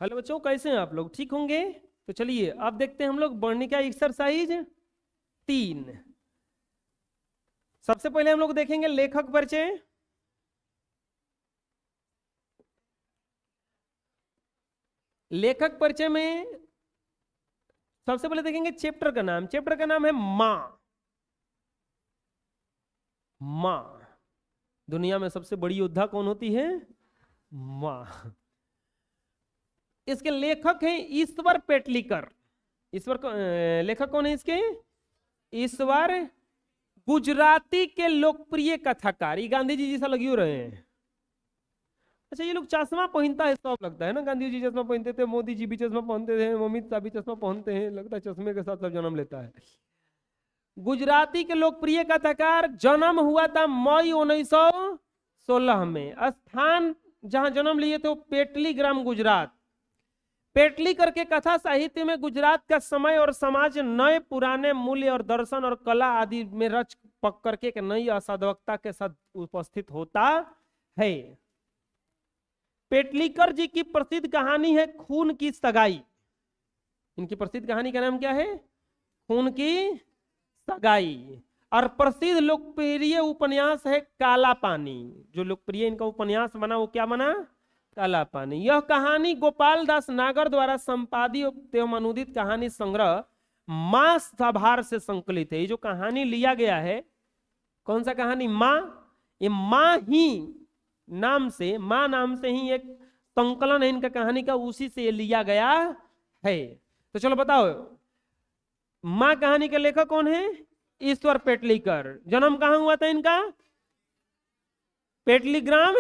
Hello बच्चों, कैसे हैं आप लोग? ठीक होंगे? तो चलिए अब देखते हैं हम लोग वर्णिका एक्सरसाइज 3। सबसे पहले हम लोग देखेंगे लेखक परिचय। लेखक परिचय में सबसे पहले देखेंगे चैप्टर का नाम। चैप्टर का नाम है माँ। माँ। दुनिया में सबसे बड़ी योद्धा कौन होती है? माँ। इसके लेखक हैं ईश्वर पेटलीकर। लेखक कौन है इसके? ईश्वर। गुजराती के लोकप्रिय कथाकार। ये गांधी जी जैसा लगी हो रहे हैं। अच्छा, ये लोग चश्मा पहनता है सब लगता है ना। गांधी जी चश्मा पहनते थे, मोदी जी भी चश्मा पहनते थे, अमित शाह भी चश्मा पहनते हैं। लगता है चश्मे के साथ सब जन्म लेता है। गुजराती के लोकप्रिय कथाकार। जन्म हुआ था मई 1916 में। स्थान जहां जन्म लिए थे वो पेटली ग्राम, गुजरात। पेटली करके कथा साहित्य में गुजरात का समय और समाज, नए पुराने मूल्य और दर्शन और कला आदि में रच पक करके एक नई असाधकता के साथ उपस्थित होता है। पेटलीकर जी की प्रसिद्ध कहानी है खून की सगाई। इनकी प्रसिद्ध कहानी का नाम क्या है? खून की सगाई। और प्रसिद्ध लोकप्रिय उपन्यास है काला पानी। जो लोकप्रिय इनका उपन्यास बना वो क्या बना? काला पानी। यह कहानी गोपाल दास नागर द्वारा संपादित एवं अनुदित कहानी संग्रह मां सभार से संकलित है। ये जो कहानी लिया गया है, कौन सा कहानी? मां। ये मां ही नाम से, मां नाम से ही एक संकलन है इनका कहानी का, उसी से ये लिया गया है। तो चलो बताओ, मां कहानी के लेखक कौन है? ईश्वर पेटलीकर। जन्म कहां हुआ था इनका? पेटली ग्राम,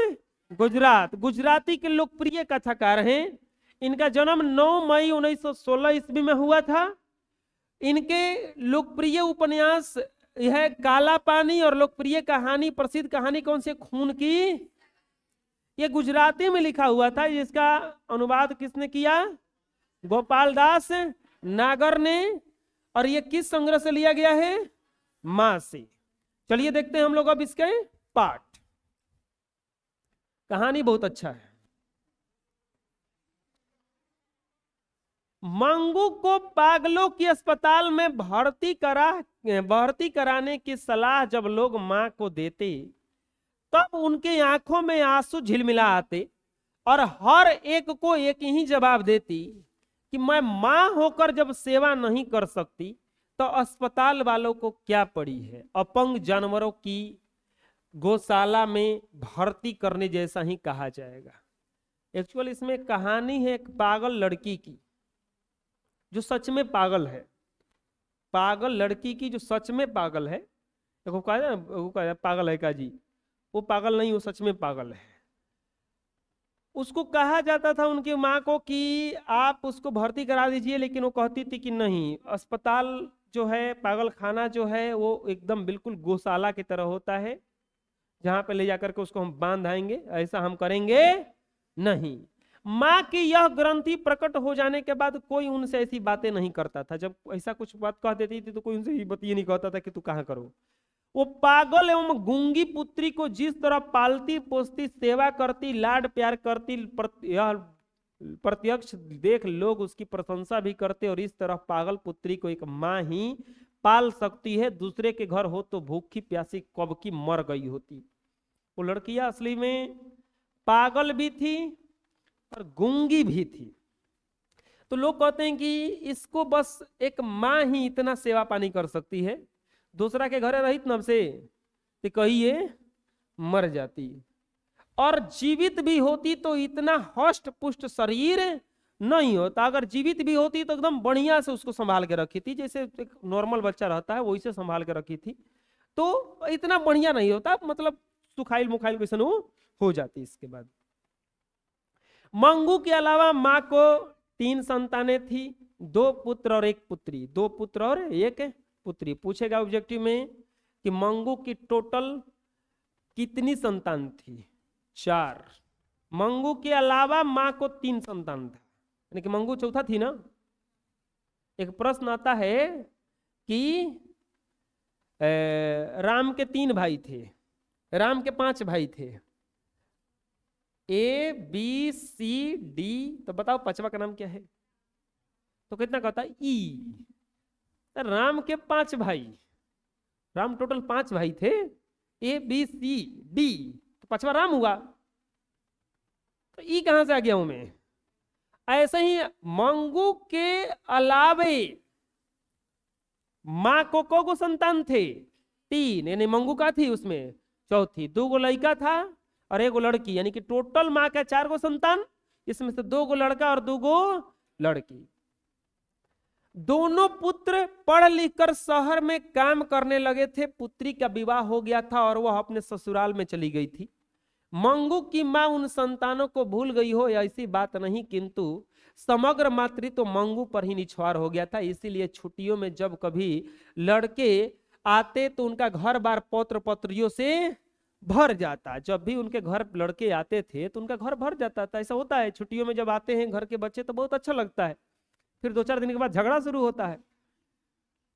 गुजरात। गुजराती के लोकप्रिय कथाकार हैं। इनका जन्म 9 मई 1916 ईस्वी में हुआ था। इनके लोकप्रिय उपन्यास यह काला पानी और लोकप्रिय कहानी, प्रसिद्ध कहानी कौन सी? खून की। ये गुजराती में लिखा हुआ था। जिसका अनुवाद किसने किया? गोपाल दास नागर ने। और ये किस संग्रह से लिया गया है? मां से। चलिए देखते हैं हम लोग अब इसके पाठ। कहानी बहुत अच्छा है। मंगू को पागलों की अस्पताल में भर्ती कराने की सलाह जब लोग मां को देते, तब उनकी आंखों में आंसू झिलमिला आते और हर एक को एक ही जवाब देती कि मैं मां होकर जब सेवा नहीं कर सकती तो अस्पताल वालों को क्या पड़ी है। अपंग जानवरों की गौशाला में भर्ती करने जैसा ही कहा जाएगा। एक्चुअल इसमें कहानी है एक पागल लड़की की, जो सच में पागल है। पागल लड़की की जो सच में पागल है। देखो कहा पागल है का जी, वो पागल नहीं, वो सच में पागल है। उसको कहा जाता था उनकी माँ को कि आप उसको भर्ती करा दीजिए, लेकिन वो कहती थी कि नहीं, अस्पताल जो है, पागल खाना जो है, वो एकदम बिल्कुल गौशाला की तरह होता है, जहां पे ले जाकर के उसको हम बांध आएंगे, ऐसा हम करेंगे नहीं। माँ की यह ग्रंथि प्रकट हो जाने के बाद कोई उनसे ऐसी बातें नहीं करता था। जब ऐसा कुछ बात कह देती थी तो कोई उनसे ये नहीं कहता था कि तू कहाँ करो। वो पागल एवं गूंगी पुत्री को जिस तरह पालती पोसती, सेवा करती, लाड प्यार करती, प्रत्यक्ष देख लोग उसकी प्रशंसा भी करते। और इस तरह पागल पुत्री को एक माँ ही पाल सकती है। दूसरे के घर हो तो भूखी प्यासी कब की मर गई होती। वो लड़कियां असली में पागल भी थी और गूंगी भी थी। तो लोग कहते हैं कि इसको बस एक माँ ही इतना सेवा पानी कर सकती है। दूसरा के घरे रहित नब से तो कहिए मर जाती, और जीवित भी होती तो इतना हष्ट पुष्ट शरीर नहीं होता। अगर जीवित भी होती तो एकदम बढ़िया से उसको संभाल के रखी थी, जैसे एक नॉर्मल बच्चा रहता है वैसे संभाल के रखी थी। तो इतना बढ़िया नहीं होता, मतलब सुखाइल मुखाइल कैसे हो जाती। इसके बाद मंगू के अलावा माँ को 3 संतानें थी, 2 पुत्र और 1 पुत्री। 2 पुत्र और 1 पुत्री। पूछेगा ऑब्जेक्टिव में कि मंगू की टोटल कितनी संतान थी? 4। मंगू के अलावा माँ को 3 संतान था, यानी कि मंगू चौथा थी ना। एक प्रश्न आता है कि राम के 3 भाई थे, राम के 5 भाई थे, ए बी सी डी, तो बताओ पांचवा का नाम क्या है? तो कितना का होता है? ई। राम के 5 भाई, राम टोटल 5 भाई थे, ए बी सी डी, तो पांचवा राम हुआ, तो ई कहां से आ गया हूं मैं? ऐसे ही मंगू के अलावे माँ को संतान थे? 3, यानी मंगू का थी उसमें चौथी, 2 गो लड़का था और 1 गो लड़की, यानी कि टोटल माँ का 4 गो संतान, इसमें से 2 गो लड़का और 2 गो लड़की। दोनों पुत्र पढ़ लिख कर शहर में काम करने लगे थे। पुत्री का विवाह हो गया था और वह अपने ससुराल में चली गई थी। मंगू की मां उन संतानों को भूल गई हो ऐसी बात नहीं, किंतु समग्र मातृत्व तो मंगू पर ही निछावर हो गया था। इसीलिए छुट्टियों में जब कभी लड़के आते तो उनका घर बार पौत्र पत्रियों से भर जाता। जब भी उनके घर लड़के आते थे तो उनका घर भर जाता था। ऐसा होता है, छुट्टियों में जब आते हैं घर के बच्चे तो बहुत अच्छा लगता है, फिर 2-4 दिन के बाद झगड़ा शुरू होता है।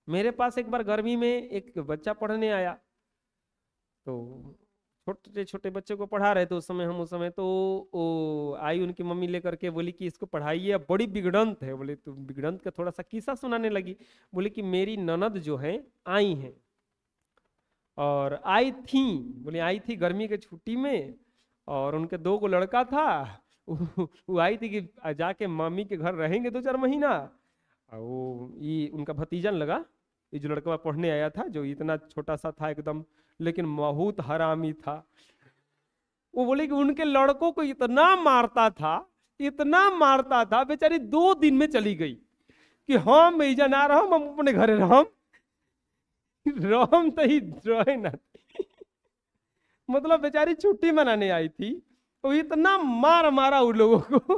मेरे पास एक बार गर्मी में एक बच्चा पढ़ने आया, तो छोटे छोटे बच्चे को पढ़ा रहे थे उस समय तो आई उनकी मम्मी लेकर के, बोली कि इसको पढ़ाइए, अब बड़ी बिगड़ंत है। बोले तो बिगड़ंत का थोड़ा सा किस्सा सुनाने लगी। बोले कि मेरी ननद जो है आई हैं और आई थी गर्मी के छुट्टी में, और उनके 2 गो लड़का था। वो आई थी कि जाके मम्मी के घर रहेंगे 2-4 महीना। और वो ये उनका भतीजन लगा, ये जो लड़का पढ़ने आया था, जो इतना छोटा सा था एकदम, लेकिन बहुत हरामी था। वो बोले कि उनके लड़कों को इतना मारता था, बेचारी 2 दिन में चली गई कि हम इजा ना रहो, हम अपने घरे रहम तो ही रहे ना। मतलब बेचारी छुट्टी मनाने आई थी, वो इतना मारा उन लोगों को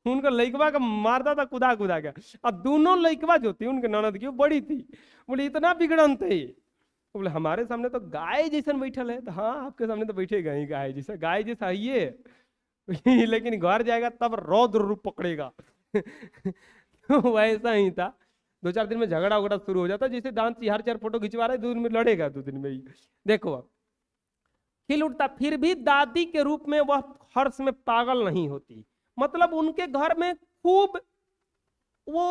उनका लइकवा का मारता था कुदा के। अब दोनों लइकवा जो थी उनके ननद की, वो बड़ी थी, बोले इतना बिगड़न थे। बोले हमारे सामने तो गाय जैसन बैठल है। तो हाँ, आपके सामने तो बैठेगा ही गाय जैसा ये लेकिन घर जाएगा तब रौद्र रूप पकड़ेगा। तो वैसा ही था। 2-4 दिन में झगड़ा उगड़ा शुरू हो जाता, जैसे दांत हर 4 फोटो खिंचवा रहे, 2 दिन में लड़ेगा, 2 दिन में ही। देखो अब खिल उठता, फिर भी दादी के रूप में वह हर्ष में पागल नहीं होती। मतलब उनके घर में खूब वो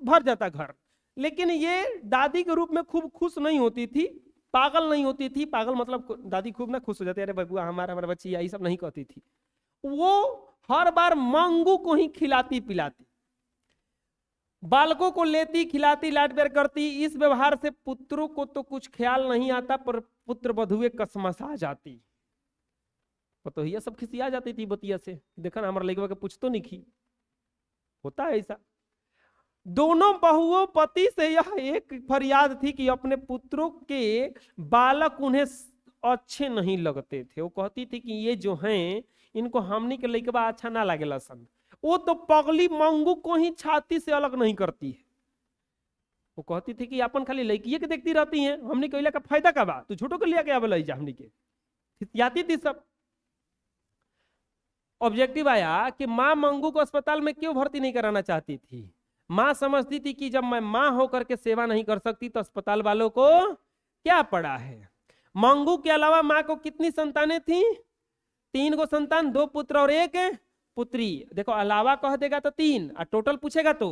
भर जाता घर, लेकिन ये दादी के रूप में खूब खुश नहीं होती थी, पागल नहीं होती थी। पागल मतलब दादी खूब ना खुश हो जाती, अरे बबुआ हमारा बच्ची, यही सब नहीं कहती थी। वो हर बार मंगू को ही खिलाती पिलाती, बालकों को लेती खिलाती लाड प्यार करती। इस व्यवहार से पुत्रों को तो कुछ ख्याल नहीं आता, पर पुत्र बधुए कसमसा जाती। तो ये सब खिसिया जाती थी बतिया से, देखा ना हमारा लड़का के पूछ तो नहीं की। होता है ऐसा। दोनों बहुओं पति से यह एक फरियाद थी कि अपने पुत्रों के बालक उन्हें अच्छे नहीं लगते थे। वो कहती थी कि ये जो हैं इनको हमनी के लड़का अच्छा ना लगेला सन। वो तो पगली मंगू को ही छाती से अलग नहीं करती है। वो कहती थी कि अपन खाली लड़किए के देखती रहती हैं, हमनी के का फायदा का बा, तू झूठो के लिया के आवे जा हमनी के, खिसियाती थी सब। ऑब्जेक्टिव आया कि माँ मंगू को अस्पताल में क्यों भर्ती नहीं कराना चाहती थी। माँ समझती थी कि जब मैं माँ होकर के सेवा नहीं कर सकती तो अस्पताल वालों को क्या पड़ा है। मंगू के अलावा माँ को कितनी संतानें थी? 3 गो संतान, 2 पुत्र और 1 पुत्री। देखो अलावा कह देगा तो 3, और टोटल पूछेगा तो।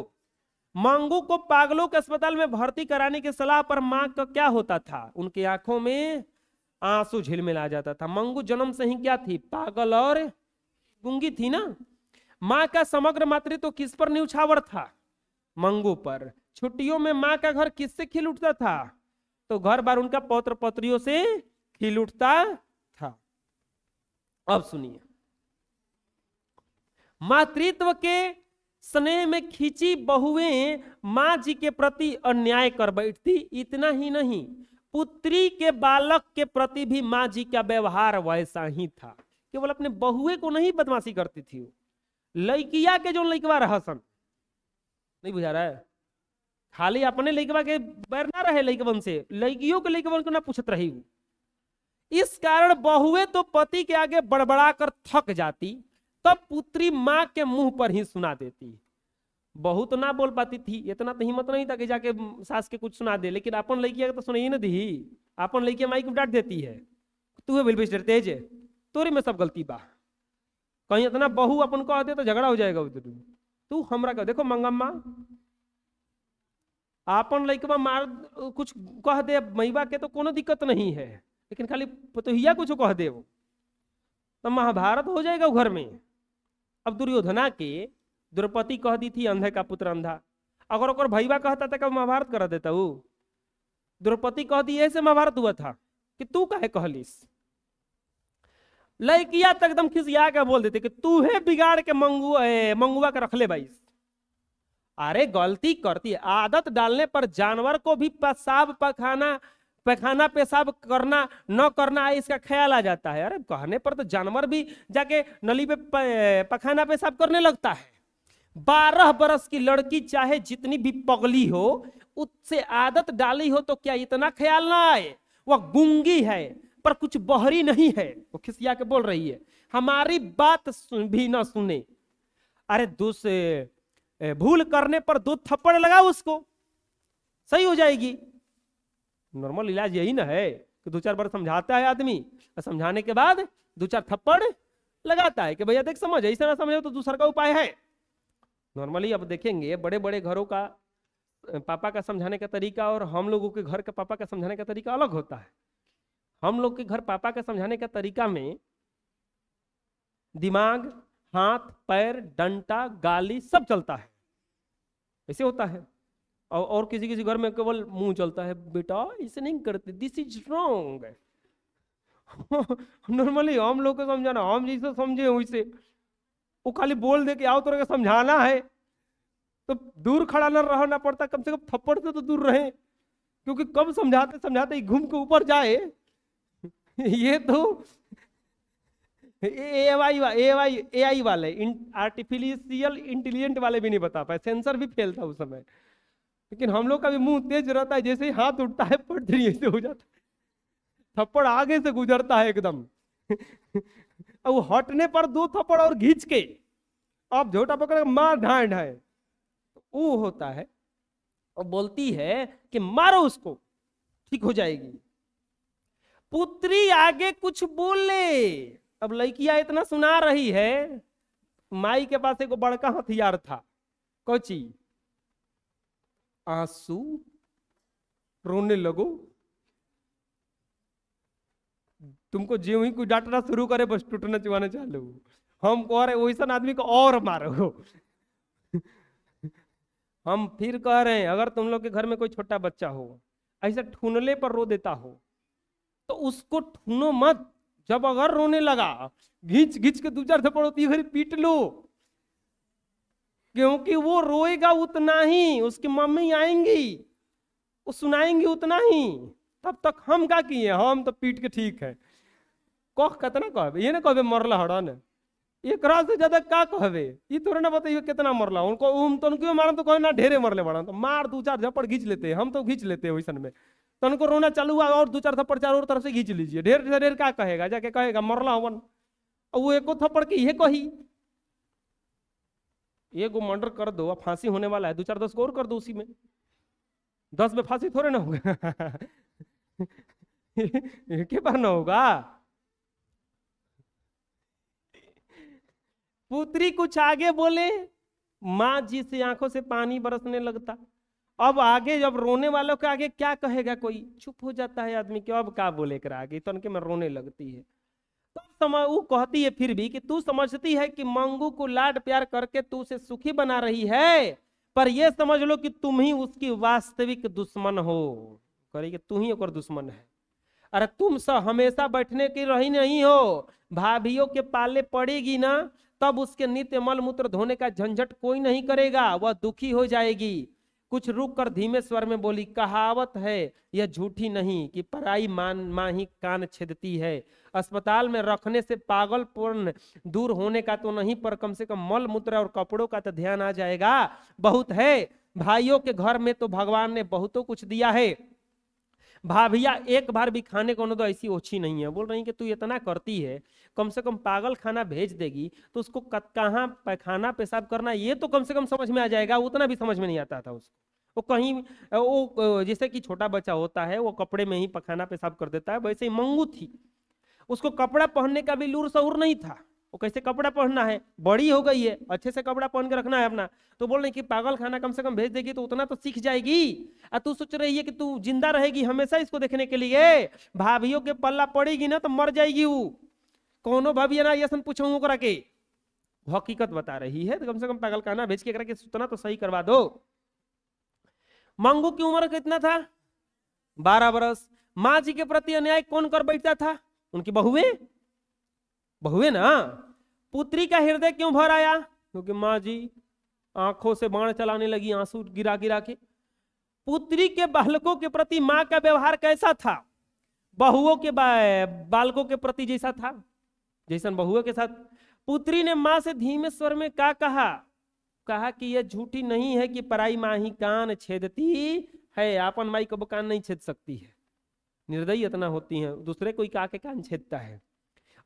मंगू को पागलों के अस्पताल में भर्ती कराने की सलाह पर माँ का क्या होता था? उनकी आंखों में आंसू झिलमिला जाता था। मंगू जन्म से ही क्या थी? पागल और गूंगी थी ना। माँ का समग्र मातृत्व तो किस पर न्यौछावर था? मंगू पर। छुट्टियों में माँ का घर किससे खिल उठता था? तो घर बार उनका पौत्र पत्रियों से खिल उठता था। अब सुनिए, मातृत्व के स्नेह में खींची बहुएं माँ जी के प्रति अन्याय कर बैठती। इतना ही नहीं, पुत्री के बालक के प्रति भी माँ जी का व्यवहार वैसा ही था। केवल अपने बहुए को नहीं बदमाशी करती थी, वो लड़किया के जो लड़कवा रहसन, नहीं बुझा रहा है, खाली अपने लड़कवा के बैर ना रहे लड़कवन से, लड़कियों के लड़कवन को ना पूछत रही। इस कारण बहुए तो पति के आगे बड़बड़ा कर थक जाती, तब पुत्री माँ के मुंह पर ही सुना देती। बहू तो ना बोल पाती थी, इतना तो हिम्मत नहीं था कि जाके सास के कुछ सुना दे, लेकिन अपन लड़किया तो सुनाई ना दी। अपन लड़किया माई को डांट देती है, तू बिल तेज है, तोरे में सब गलती बा, कहीं इतना बहू अपन कह दे तो झगड़ा हो जाएगा उधर। तू हमरा कह, देखो मंगम्मा आपन लइकवा मार कुछ कह दे मैबा के तो कोनो दिक्कत नहीं है, लेकिन खाली पतोहिया कुछ कह दे वो तो महाभारत हो जाएगा घर में। अब दुर्योधना के द्रौपदी कह दी थी अंधे का पुत्र अंधा, अगर ओकर भैया कहता था कि महाभारत करा देता वो। द्रौपदी कह दी ऐसे महाभारत हुआ था कि तू काहे कहलिस। लड़किया तक एकदम खिसिया के बोल देते कि तू है बिगाड़ के मंगुआ के रख ले भाई। अरे गलती करती है, आदत डालने पर जानवर को भी पेशाब पैखाना पेशाब करना न करना इसका ख्याल आ जाता है। अरे कहने पर तो जानवर भी जाके नली पे पखाना पेशाब करने लगता है। 12 बरस की लड़की चाहे जितनी भी पगली हो, उससे आदत डाली हो तो क्या इतना ख्याल ना आए। वह गूंगी है पर कुछ बहरी नहीं है। वो खिसिया के बोल रही है, हमारी बात भी ना सुने। अरे दूसरे भूल करने पर 2 थप्पड़ लगाओ उसको, सही हो जाएगी। नॉर्मल इलाज यही ना है कि 2-4 बार समझाता है आदमी, और समझाने के बाद 2-4 थप्पड़ लगाता है कि भैया देख समझ, ऐसा ना समझो तो दूसरा का उपाय है। नॉर्मली अब देखेंगे बड़े बड़े घरों का पापा का समझाने का तरीका और हम लोगों के घर का पापा का समझाने का तरीका अलग होता है। हम लोग के घर पापा का समझाने का तरीका में दिमाग, हाथ, पैर, डंटा, गाली सब चलता है, ऐसे होता है। और किसी किसी घर में केवल मुंह चलता है, बेटा इसे नहीं करते, दिस इज रॉन्ग। नॉर्मली हम लोग को समझाना, हम जैसे समझे वैसे, वो खाली बोल दे कि आओ तोरे को समझाना है तो दूर खड़ा न रहना पड़ता, कम से कम थप्पड़ से तो दूर रहे, क्योंकि कब समझाते समझाते ही घूम के ऊपर जाए। ये तो AI वाले आर्टिफिशियल इंटेलिजेंट वाले भी नहीं बता पाए, सेंसर भी फेल था उस समय। लेकिन हम लोग का भी मुंह तेज रहता है, जैसे ही हाथ उठता है पटरी ऐसे हो जाता है, थप्पड़ आगे से गुजरता है एकदम। अब हटने पर 2 थप्पड़ और घींच के अब झोटा पकड़ के मार ढाए ढाए, वो होता है। और बोलती है कि मारो उसको, ठीक हो जाएगी। पुत्री आगे कुछ बोले, अब लड़कियां इतना सुना रही है। माई के पास एक बड़का हथियार था, कोची आंसू, रोने लगो। तुमको जो ही कोई डांटना शुरू करे बस टूटना चुवाना चालू। हम कह रहे वैसा आदमी को और मारो। हम फिर कह रहे हैं, अगर तुम लोग के घर में कोई छोटा बच्चा हो ऐसा ठूनले पर रो देता हो तो उसको ठूनो मत। जब अगर रोने लगा घींच घींच के 2-4 थप्पड़ होती है पीट लो, क्योंकि वो रोएगा उतना ही, उसकी मम्मी आएंगी वो सुनाएंगी उतना ही। तब तक हम क्या किए, हम तो पीट के ठीक है। कह कितना कहबे, ये ना कहबे मरला हड़न, एक रात से ज्यादा का कहबे, ये तोरे ना बताइए कितना मरला उनको। तो उनको मारा तो कहे ना ढेरे मरले बड़ा, तो मार 2-4 झपड़ घींच लेते हैं, हम तो घींच लेते हैं वैसन में। तो उनको रोना चालू हुआ और 2-4 थप्पड़ चारों तरफ से घींच लीजिए, ढेर से ढेर क्या कहेगा, जाके कहेगा मरला हवन। और वो एको थप्पड़ की ये कही, एगो मर्डर कर दो, अब फांसी होने वाला है, 2-4-10 और कर दो, उसी में 10 में फांसी थोड़े ना होगा। एक बार ना होगा। पुत्री कुछ आगे बोले, माँ जी से आंखों से पानी बरसने लगता। अब आगे जब रोने वालों के आगे क्या कहेगा, कोई चुप हो जाता है आदमी, क्यों अब क्या बोले कर आगे, तो उनके में रोने लगती है। तो वो कहती है फिर भी कि तू समझती है कि मंगू को लाड प्यार करके तू उसे सुखी बना रही है, पर यह समझ लो कि तुम ही उसकी वास्तविक दुश्मन हो। करी कि तू ही ओकर दुश्मन है। अरे तुम सब हमेशा बैठने की रही नहीं हो, भाभीियों के पाले पड़ेगी ना, तब उसके नित्य मल मूत्र धोने का झंझट कोई नहीं करेगा, वह दुखी हो जाएगी। कुछ रुक कर धीमे स्वर में बोली, कहावत है यह झूठी नहीं कि पराई माँ ही कान छेदती है। अस्पताल में रखने से पागलपन दूर होने का तो नहीं, पर कम से कम मल मूत्र और कपड़ों का तो ध्यान आ जाएगा। बहुत है, भाइयों के घर में तो भगवान ने बहुतों कुछ दिया है, भाभिया एक बार भी खाने को तो ऐसी ओछी नहीं है। बोल रही कि तू इतना करती है, कम से कम पागल खाना भेज देगी तो उसको कहाँ पैखाना पेशाब करना ये तो कम से कम समझ में आ जाएगा। उतना भी समझ में नहीं आता था उसको। वो कहीं वो जैसे कि छोटा बच्चा होता है वो कपड़े में ही पखाना पेशाब कर देता है, वैसे ही मंगू थी, उसको कपड़ा पहनने का भी लूर सहूर नहीं था। वो कैसे कपड़ा पहनना है, बड़ी हो गई है, अच्छे से कपड़ा पहन के रखना है अपना। तो बोल रहे कि पागल खाना कम से कम भेज देगी तो उतना तो सीख जाएगी। और तू सोच रही है कि तू जिंदा रहेगी हमेशा इसको देखने के लिए, भाभीियों के पल्ला पड़ेगी ना तो मर जाएगी वो। कोनो भाभी ना ये पूछूंगा करा के हकीकत बता रही है, तो कम से कम पागल खाना भेज के करा के उतना तो सही करवा दो। मंगू की उम्र कितना था? 12 बरस। माँ जी के प्रति अन्याय कौन कर बैठता था? उनकी बहुए ना। पुत्री का हृदय क्यों भर आया? क्योंकि माँ जी आंखों से बाण चलाने लगी, आंसू गिरा गिरा के। पुत्री के बालकों के प्रति माँ का व्यवहार कैसा था? बहुओं के बालकों के प्रति जैसा था, जैसन बहुओं के साथ। पुत्री ने माँ से धीमे स्वर में क्या कहा कि यह झूठी नहीं है कि पराई माँ ही कान छेदती है, आपन माई को कान नहीं छेद सकती है। निर्दयी इतना होती हैं, दूसरे कोई का के कान छेदता है।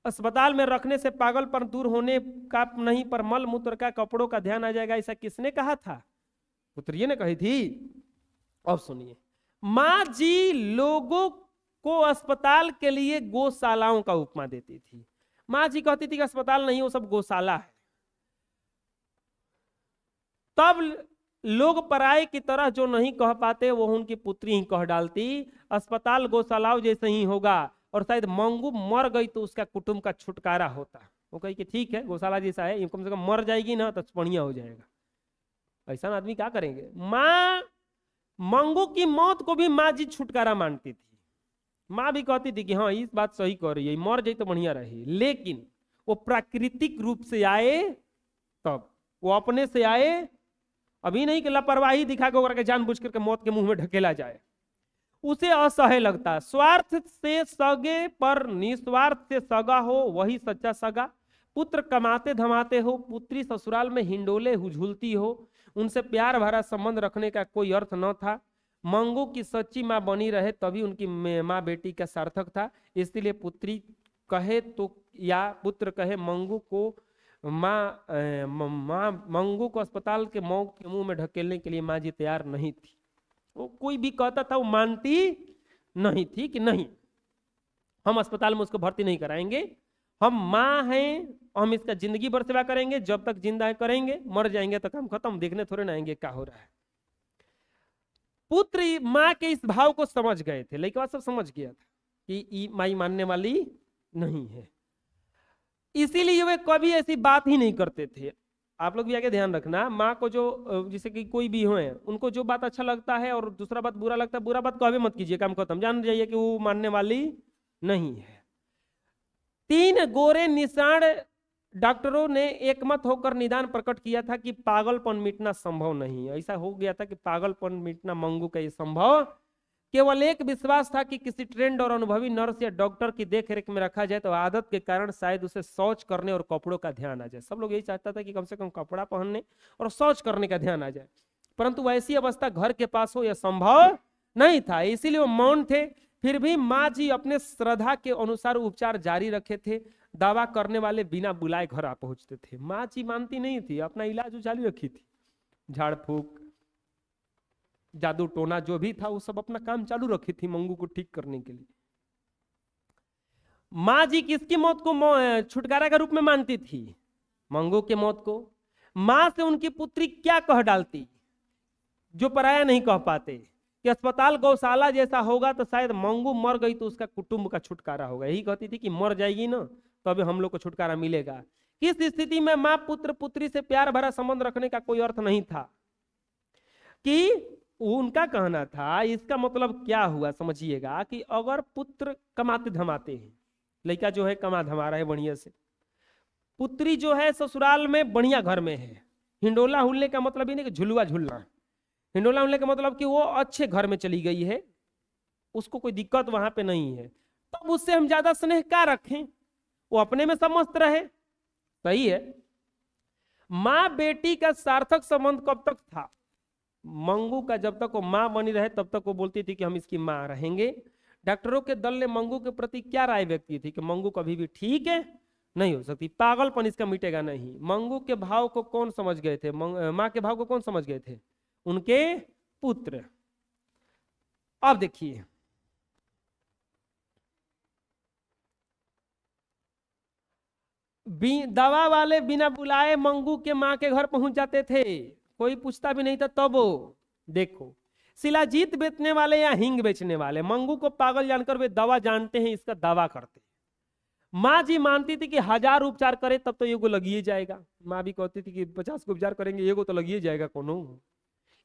अस्पताल में रखने से पागलपन दूर होने का नहीं पर मल मूत्र का कपड़ों का ध्यान आ जाएगा, ऐसा किसने कहा था? पुत्री ने कही थी। अब सुनिए, माँ जी लोगों को अस्पताल के लिए गौशालाओं का उपमा देती थी। माँ जी कहती थी कि अस्पताल नहीं, वो सब गौशाला है। तब लोग पराये की तरह जो नहीं कह पाते वो उनकी पुत्री ही कह डालती, अस्पताल गौशालाओं जैसे ही होगा, और शायद मंगू मर गई तो उसका कुटुंब का छुटकारा होता। वो कही कि ठीक है गौशाला जैसा है, कम से कम मर जाएगी ना तो बढ़िया हो जाएगा। ऐसा आदमी क्या करेंगे? माँ मंगू की मौत को भी माँ जी छुटकारा मानती थी। माँ भी कहती थी कि हाँ इस बात सही कर रही है, मर जाए तो बढ़िया रहे। लेकिन वो प्राकृतिक रूप से आए, तब वो अपने से आए, अभी नहीं कि लापरवाही दिखा के जानबूझ करके मौत के मुंह में ढकेला जाए। उसे असह्य लगता। स्वार्थ से सगे पर निस्वार्थ से सगा हो वही सच्चा सगा। पुत्र कमाते धमाते हो, पुत्री ससुराल में हिंडोले हुझुलती हो, उनसे प्यार भरा संबंध रखने का कोई अर्थ न था। मंगू की सच्ची माँ बनी रहे तभी उनकी माँ बेटी का सार्थक था। इसलिए पुत्री कहे तो या पुत्र कहे मंगू को मंगू को अस्पताल के मौत के मुंह में ढकेलने के लिए माँ जी तैयार नहीं थी। वो कोई भी कहता था वो मानती नहीं थी कि नहीं हम अस्पताल में उसको भर्ती नहीं कराएंगे, हम माँ हैं, हम इसका जिंदगी भर सेवा करेंगे, जब तक जिंदा है करेंगे, मर जाएंगे तो काम खत्म, देखने थोड़े ना आएंगे क्या हो रहा है। पुत्र माँ के इस भाव को समझ गए थे, लेकिन सब समझ गया था कि माई मानने वाली नहीं है, इसीलिए वे कभी ऐसी बात ही नहीं करते थे। आप लोग भी आगे ध्यान रखना, माँ को जो जैसे कि कोई भी हो उनको जो बात अच्छा लगता है और दूसरा बात बुरा लगता है, बुरा बात कभी मत कीजिए, काम खत्म, जान जाइए कि वो मानने वाली नहीं है। 3 गोरे निशान डॉक्टरों ने एकमत होकर निदान प्रकट किया था कि पागलपन मिटना संभव नहीं है। ऐसा हो गया था कि पागलपन मिटना मंगू का ये संभव, केवल एक विश्वास था कि किसी ट्रेंड और अनुभवी नर्स या डॉक्टर की देखरेख में रखा जाए तो आदत के कारण शायद उसे शौच करने और कपड़ों का ध्यान आ जाए। सब लोग यही चाहता था कि कम से कम कपड़ा पहनने और शौच करने का ध्यान आ जाए, परंतु वैसी अवस्था घर के पास हो यह संभव नहीं था, इसीलिए वो मौन थे। फिर भी माँ जी अपने श्रद्धा के अनुसार उपचार जारी रखे थे। दावा करने वाले बिना बुलाए घर आ पहुंचते थे। माँ जी मानती नहीं थी, अपना इलाज जारी रखी थी, झाड़ फूक जादू टोना जो भी था वो सब अपना काम चालू रखी थी मंगू को ठीक करने के लिए। माँ जी किसकी मौत को छुटकारा का रूप में मानती थी? मंगू के मौत को। माँ से उनकी पुत्री क्या कह डालती जो पराया नहीं कह पाते कि अस्पताल गौशाला जैसा होगा तो शायद मंगू मर गई तो उसका कुटुंब का छुटकारा होगा। यही कहती थी कि मर जाएगी ना तब हम लोग को छुटकारा मिलेगा। किस स्थिति में माँ पुत्र पुत्री से प्यार भरा संबंध रखने का कोई अर्थ नहीं था कि उनका कहना था। इसका मतलब क्या हुआ समझिएगा कि अगर पुत्र कमाते धमाते हैं, लड़का जो है कमा धमा रहा है बढ़िया से, पुत्री जो है ससुराल में बढ़िया घर में है, हिंडोला हुलने का मतलब ही नहीं कि झुलुआ झुलना, हिंडोला हुलने का मतलब कि वो अच्छे घर में चली गई है, उसको कोई दिक्कत वहां पे नहीं है, तब उससे हम ज्यादा स्नेह क्या रखें, वो अपने में सब मस्त रहे। सही है। माँ बेटी का सार्थक संबंध कब तक था? मंगू का जब तक वो माँ बनी रहे तब तक वो बोलती थी कि हम इसकी माँ रहेंगे। डॉक्टरों के दल ने मंगू के प्रति क्या राय व्यक्त की थी कि मंगू कभी भी ठीक है नहीं हो सकती, पागलपन इसका मिटेगा नहीं। मंगू के भाव को कौन समझ गए थे? माँ के भाव को कौन समझ गए थे? उनके पुत्र। अब देखिए दवा वाले बिना बुलाए मंगू के माँ के घर पहुंच जाते थे, कोई पूछता भी नहीं था। तब वो देखो शिलाजीत बेचने वाले या हिंग बेचने वाले मंगू को पागल जानकर वे दवा जानते हैं, इसका दावा करते। माँ जी मानती थी कि 1000 उपचार करे तब तो ये को लगिए जाएगा। माँ भी कहती थी कि 50 को उपचार करेंगे ये को तो लगिए जाएगा कोनो।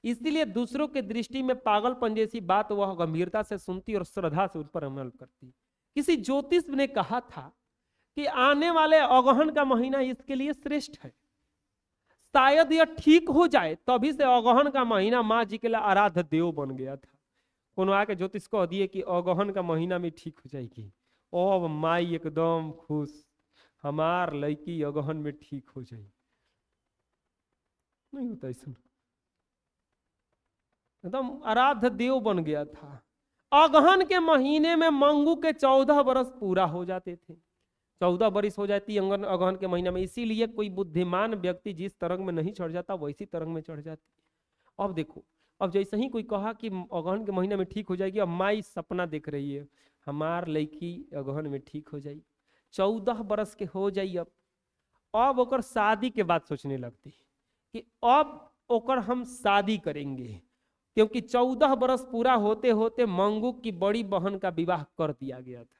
इसलिए दूसरों के दृष्टि में पागलपन जैसी बात वह गंभीरता से सुनती और श्रद्धा से उस पर अमल करती। किसी ज्योतिष ने कहा था कि आने वाले अगहन का महीना इसके लिए श्रेष्ठ है, शायद यह ठीक हो जाए। तभी से अगहन का महीना माँ जी के लिए आराध्य देव बन गया था। कोनो आके ज्योतिष कह दिए कि अगहन का महीना में ठीक हो जाएगी, अब माई एकदम खुश, हमार लड़की अगहन में ठीक हो जाएगी। नहीं होता ऐसा, एकदम आराध्य देव बन गया था। अगहन के महीने में मंगू के 14 बरस पूरा हो जाते थे। 14 बरिस हो जाती अगहन के महीना में। इसीलिए कोई बुद्धिमान व्यक्ति जिस तरंग में नहीं चढ़ जाता वैसी तरंग में चढ़ जाती। अब देखो, अब जैसे ही कोई कहा कि अगहन के महीने में ठीक हो जाएगी, अब माई सपना देख रही है हमार लड़की अगहन में ठीक हो जाएगी, 14 बरस के हो जाई। अब ओकर शादी के बाद सोचने लगती कि अब ओकर हम शादी करेंगे, क्योंकि 14 बरस पूरा होते होते मंगू की बड़ी बहन का विवाह कर दिया गया था।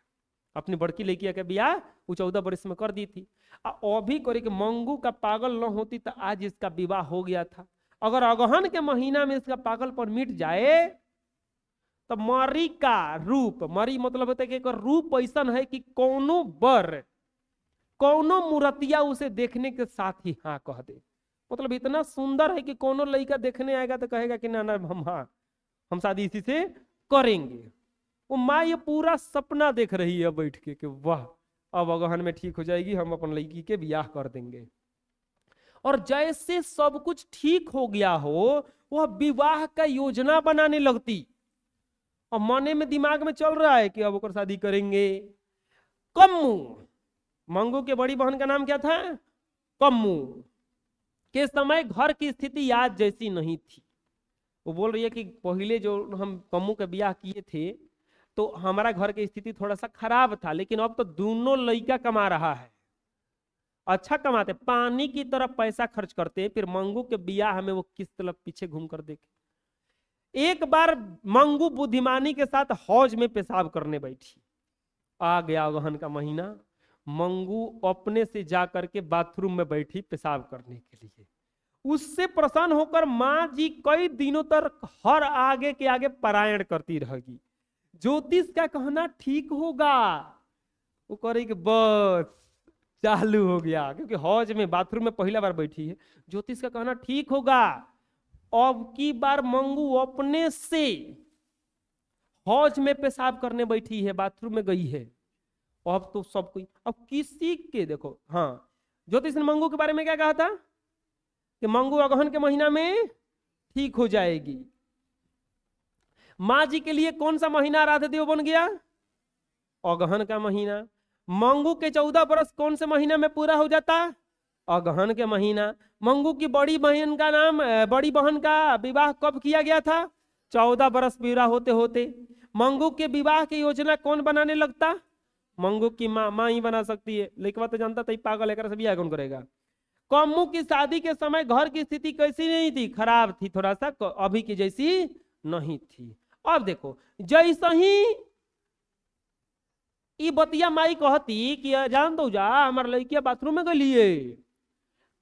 अपनी बड़की लड़की के ब्याह वो 14 बरस में कर दी थी। अभी करे कि मंगू का पागल न होती तो आज इसका विवाह हो गया था। अगर अगहन के महीना में इसका पागलपन मिट जाए तो मरी का रूप, मरी मतलब होता है कि रूप ऐसा है कि कोनो बर कोनो मूर्तिया उसे देखने के साथ ही हाँ कह दे। मतलब इतना सुंदर है कि कोनो लड़का देखने आएगा तो कहेगा कि ना ना हम शादी इसी से करेंगे। वो माँ ये पूरा सपना देख रही है बैठ के कि वाह अब अगहन में ठीक हो जाएगी, हम अपन लड़की के ब्याह कर देंगे। और जैसे सब कुछ ठीक हो गया हो वह विवाह का योजना बनाने लगती और मने में दिमाग में चल रहा है कि अब ओकर शादी करेंगे। कम्मू, मंगू के बड़ी बहन का नाम क्या था? कम्मू। के समय घर की स्थिति आज जैसी नहीं थी। वो बोल रही है कि पहले जो हम कम्मू का ब्याह किए थे तो हमारा घर की स्थिति थोड़ा सा खराब था, लेकिन अब तो दोनों लड़का कमा रहा है, अच्छा कमाते, पानी की तरह पैसा खर्च करते। फिर मंगू के ब्याह में वो किस तरह पीछे घूम कर देखे। एक बार मंगू बुद्धिमानी के साथ हौज में पेशाब करने बैठी। आ गया अगहन का महीना, मंगू अपने से जाकर के बाथरूम में बैठी पेशाब करने के लिए। उससे प्रसन्न होकर माँ जी कई दिनों तक हर आगे के आगे पारायण करती रहेगी। ज्योतिष का कहना ठीक होगा, वो करेगी बस चालू हो गया, क्योंकि हौज में बाथरूम में पहला बार बैठी है। ज्योतिष का कहना ठीक होगा। अब की बार मंगू अपने से हौज में पेशाब करने बैठी है, बाथरूम में गई है। अब तो सब कोई, अब किसी के देखो, हाँ ज्योतिष ने मंगू के बारे में क्या कहा था कि मंगू अगहन के महीना में ठीक हो जाएगी। माँ जी के लिए कौन सा महीना आराध्य देव बन गया? अगहन का महीना। मंगू के 14 बरस कौन से महीना में पूरा हो जाता? अगहन के महीना। मंगू की बड़ी बहन का नाम, बड़ी बहन का विवाह कब किया गया था? 14 बरस पूरा होते होते। मंगू के विवाह की योजना कौन बनाने लगता? मंगू की माँ ही बना सकती है, लेकिन तो जानता था पागल है, से ब्याह कौन करेगा। कम्मू की शादी के समय घर की स्थिति कैसी नहीं थी? खराब थी, थोड़ा सा अभी की जैसी नहीं थी। अब देखो, जैसे ही ये बतिया माई कहती कि जान दो जा हमारे लड़किया बाथरूम में गलिए,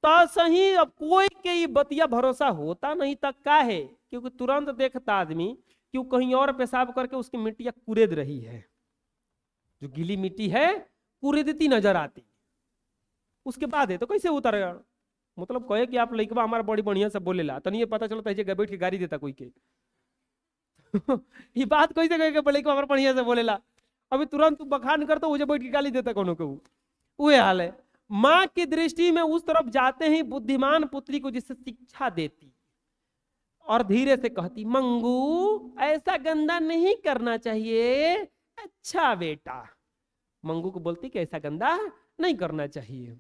तो सही अब कोई के ये बतिया भरोसा होता नहीं तक का है, क्योंकि तुरंत देखता आदमी कि वो कहीं और पेशाब करके उसकी मिट्टियां कुरेद रही है, जो गीली मिट्टी है कुरेदती नजर आती। उसके बाद है तो कैसे उतरेगा? मतलब कहे कि आप लड़का हमारा बड़ी बढ़िया से बोलेला, तो नहीं पता चलता है बैठ के गाड़ी देता कोई के। ये बात कैसे कहे कि लड़का हमारा बढ़िया से बोलेला, अभी तुरंत बखान करता मुझे बैठ के गाली देता कोनो को। वही हाल है। माँ की दृष्टि में उस तरफ जाते ही बुद्धिमान पुत्री को जिससे शिक्षा देती और धीरे से कहती, मंगू ऐसा गंदा नहीं करना चाहिए। अच्छा बेटा। मंगू को बोलती कि ऐसा गंदा नहीं करना चाहिए।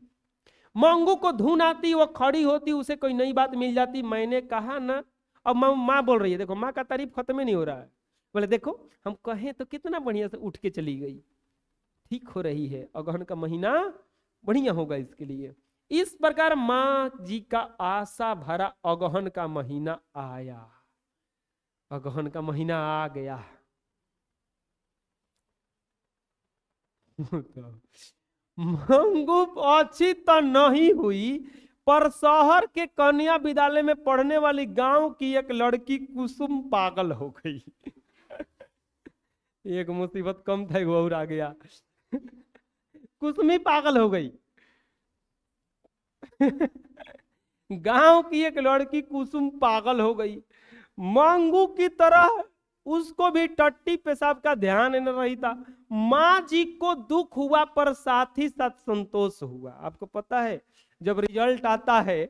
मंगू को धुन आती, वो खड़ी होती, उसे कोई नई बात मिल जाती। मैंने कहा ना, अब माँ बोल रही है, देखो माँ का तारीफ खत्म ही नहीं हो रहा है। बोले देखो हम कहें तो कितना बढ़िया से उठ के चली गई, ठीक हो रही है, अगहन का महीना बढ़िया होगा इसके लिए। इस प्रकार माँ जी का आशा भरा अगहन का महीना आया, अगहन का महीना आ गया। मंगू अच्छी तो नहीं हुई, पर शहर के कन्या विद्यालय में पढ़ने वाली गांव की एक लड़की कुसुम पागल हो गई। एक मुसीबत कम था, वो और आ गया। कुसुम ही पागल हो गई। गांव की एक लड़की कुसुम पागल हो गई। मंगू की तरह उसको भी टट्टी पेशाब का ध्यान न रही था। माँ जी को दुख हुआ पर साथ ही साथ संतोष हुआ। आपको पता है जब रिजल्ट आता है,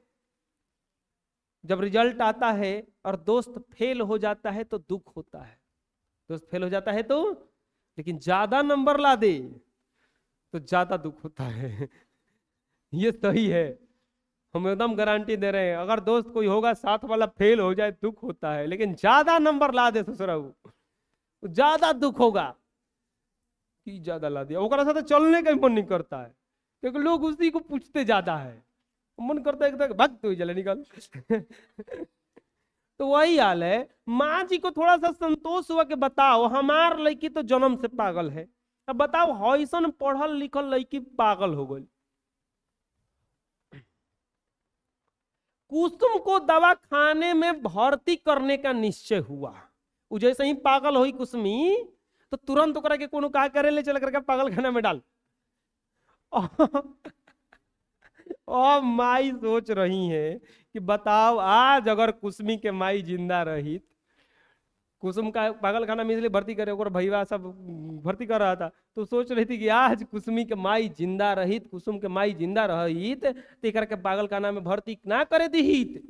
जब रिजल्ट आता है और दोस्त फेल हो जाता है तो दुख होता है। दोस्त फेल हो जाता है तो, लेकिन ज्यादा नंबर ला दे तो ज्यादा दुख होता है। ये सही है, हम एकदम गारंटी दे रहे हैं। अगर दोस्त कोई होगा साथ वाला फेल हो जाए दुख होता है, लेकिन ज्यादा नंबर ला दे ससुराऊ ज्यादा दुख होगा कि ज्यादा ला दिया। ओकरा साथ चलने का मन नहीं करता है, क्योंकि लोग उसी को पूछते ज्यादा है। मन करता है भाग तो चले निकल। तो वही हाल है। माँ जी को थोड़ा सा संतोष हुआ कि बताओ हमार लड़की तो जन्म से पागल है, अब बताओ हॉइसन पढ़ल लिखल लड़की पागल हो गई। कुसुम को दवा खाने में भर्ती करने का निश्चय हुआ। वो जैसे ही पागल हुई कुसुमी तो तुरंत ओकरा के कोनो कहा करे ले चल करके पागल खाना में डाल। और माई सोच रही है कि बताओ आज अगर कुसुमी के माई जिंदा रही, कुसुम का पागल खाना में इसलिए भर्ती करे, भैया सब भर्ती कर रहा था, तो सोच रही थी कि आज कुसुमी के माई जिंदा रहित, कुसुम के माई जिंदा रहित तो एक के पागल खाना में भर्ती ना करे दीहित।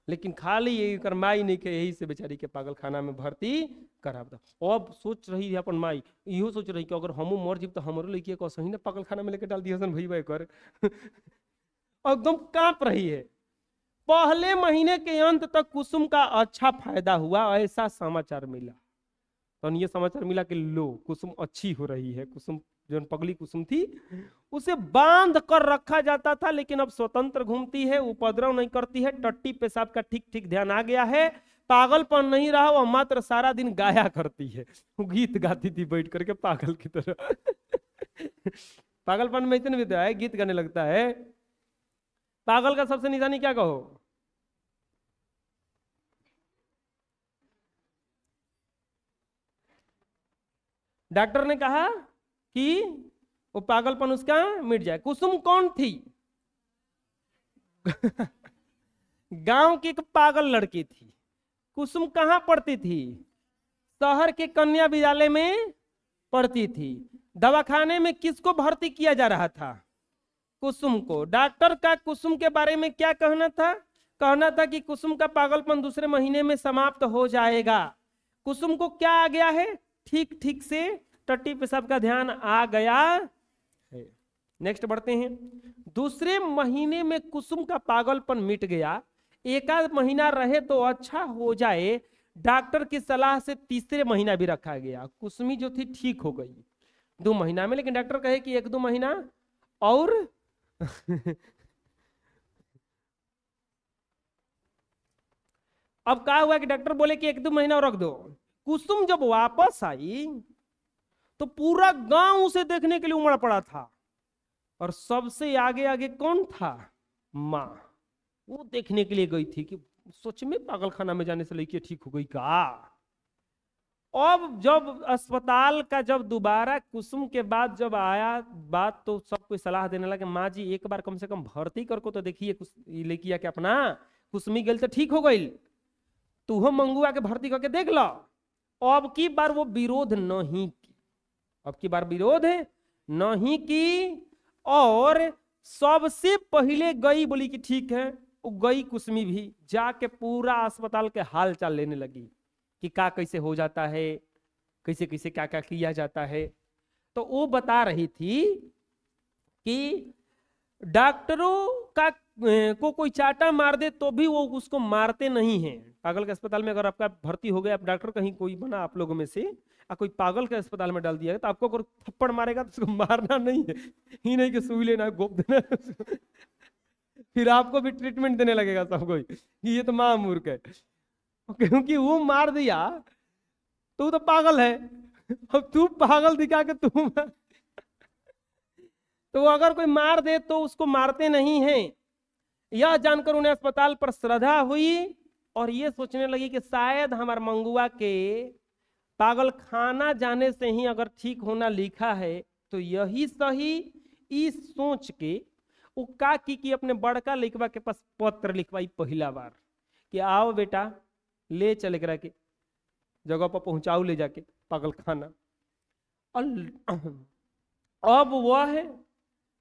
लेकिन खाली एक माई नहीं के, यही से बेचारी के पागल खाना में भर्ती करा। अब सोच रही है अपन माई, इहो सोच रही कि अगर हमू मर जीव तो हमारो लड़की को सही ना पागल खाना में लेके डाल दिया भैया कर। एकदम कांप रही है। पहले महीने के अंत तक कुसुम का अच्छा फायदा हुआ, ऐसा समाचार मिला। तो ये समाचार मिला कि लो कुसुम अच्छी हो रही है। कुसुम जो पगली कुसुम थी उसे बांध कर रखा जाता था, लेकिन अब स्वतंत्र घूमती है, उपद्रव नहीं करती है, टट्टी पेशाब का ठीक ठीक ध्यान आ गया है, पागलपन नहीं रहा, वह मात्र सारा दिन गाया करती है। गीत गाती थी बैठ करके पागल की तरह। पागलपन में इतने भी है, गीत गाने लगता है। पागल का सबसे निशानी क्या कहो? डॉक्टर ने कहा कि वो पागलपन उसका मिट जाए। कुसुम कौन थी? गांव की एक पागल लड़की थी। कुसुम कहाँ पढ़ती थी? शहर के कन्या विद्यालय में पढ़ती थी। दवाखाने में किसको भर्ती किया जा रहा था? कुसुम को। डॉक्टर का कुसुम के बारे में क्या कहना था? कहना था कि कुसुम का पागलपन दूसरे महीने में समाप्त हो जाएगा। कुसुम को क्या आ गया है? ठीक ठीक से टट्टी पेशाब का ध्यान आ गया है। नेक्स्ट बढ़ते हैं। दूसरे महीने में कुसुम का पागलपन मिट गया। एक आध महीना रहे तो अच्छा हो जाए, डॉक्टर की सलाह से तीसरे महीना भी रखा गया। कुसुमी जो थी ठीक हो गई 2 महीना में, लेकिन डॉक्टर कहे कि 1-2 महीना और अब क्या हुआ कि डॉक्टर बोले कि 1-2 महीना और रख दो। कुसुम जब वापस आई तो पूरा गांव उसे देखने के लिए उमड़ पड़ा था, और सबसे आगे आगे कौन था? माँ। वो देखने के लिए गई थी कि सोच में पागलखाना में जाने से लड़की ठीक हो गई का। अब जब अस्पताल का जब दोबारा कुसुम के बाद जब आया बात, तो सब कोई सलाह देने लगा माँ जी एक बार कम से कम भर्ती करको तो देखिए लड़किया के अपना। कुसुमी गई तो ठीक हो गई, तू हो मंगुआ के भर्ती करके देख लो। अब की बार वो विरोध नहीं की, अब की बार विरोध नहीं की, और सबसे पहले गई, बोली कि ठीक है। वो गई कुसुमी भी, जाके पूरा अस्पताल के हाल चाल लेने लगी कि क्या कैसे हो जाता है, कैसे कैसे क्या क्या किया जाता है। तो वो बता रही थी कि डॉक्टरों का को कोई चाटा मार दे तो भी वो उसको मारते नहीं हैं। पागल के अस्पताल में अगर आपका भर्ती हो गया, आप डॉक्टर कहीं कोई बना आप लोगों में से, कोई पागल के अस्पताल में डाल दिया तो आपको अगर थप्पड़ मारेगा तो उसको मारना नहीं है, ही नहीं कि सुई लेना गोप देना फिर आपको भी ट्रीटमेंट देने लगेगा सबको कि ये तो महामूर्ख है, क्योंकि वो मार दिया तो तो पागल है। अब तू पागल दिखा के तू तो अगर कोई मार दे तो उसको मारते नहीं हैं। यह जानकर उन्हें अस्पताल पर श्रद्धा हुई और ये सोचने लगी कि शायद हमारे मंगुआ के पागल खाना जाने से ही अगर ठीक होना लिखा है तो यही सही। इस सोच के वो का की अपने बड़का लिखवा के पास पत्र लिखवाई पहला बार कि आओ बेटा ले चले करा के जगह पर पहुंचाओ ले जाके पागल खाना। अब वह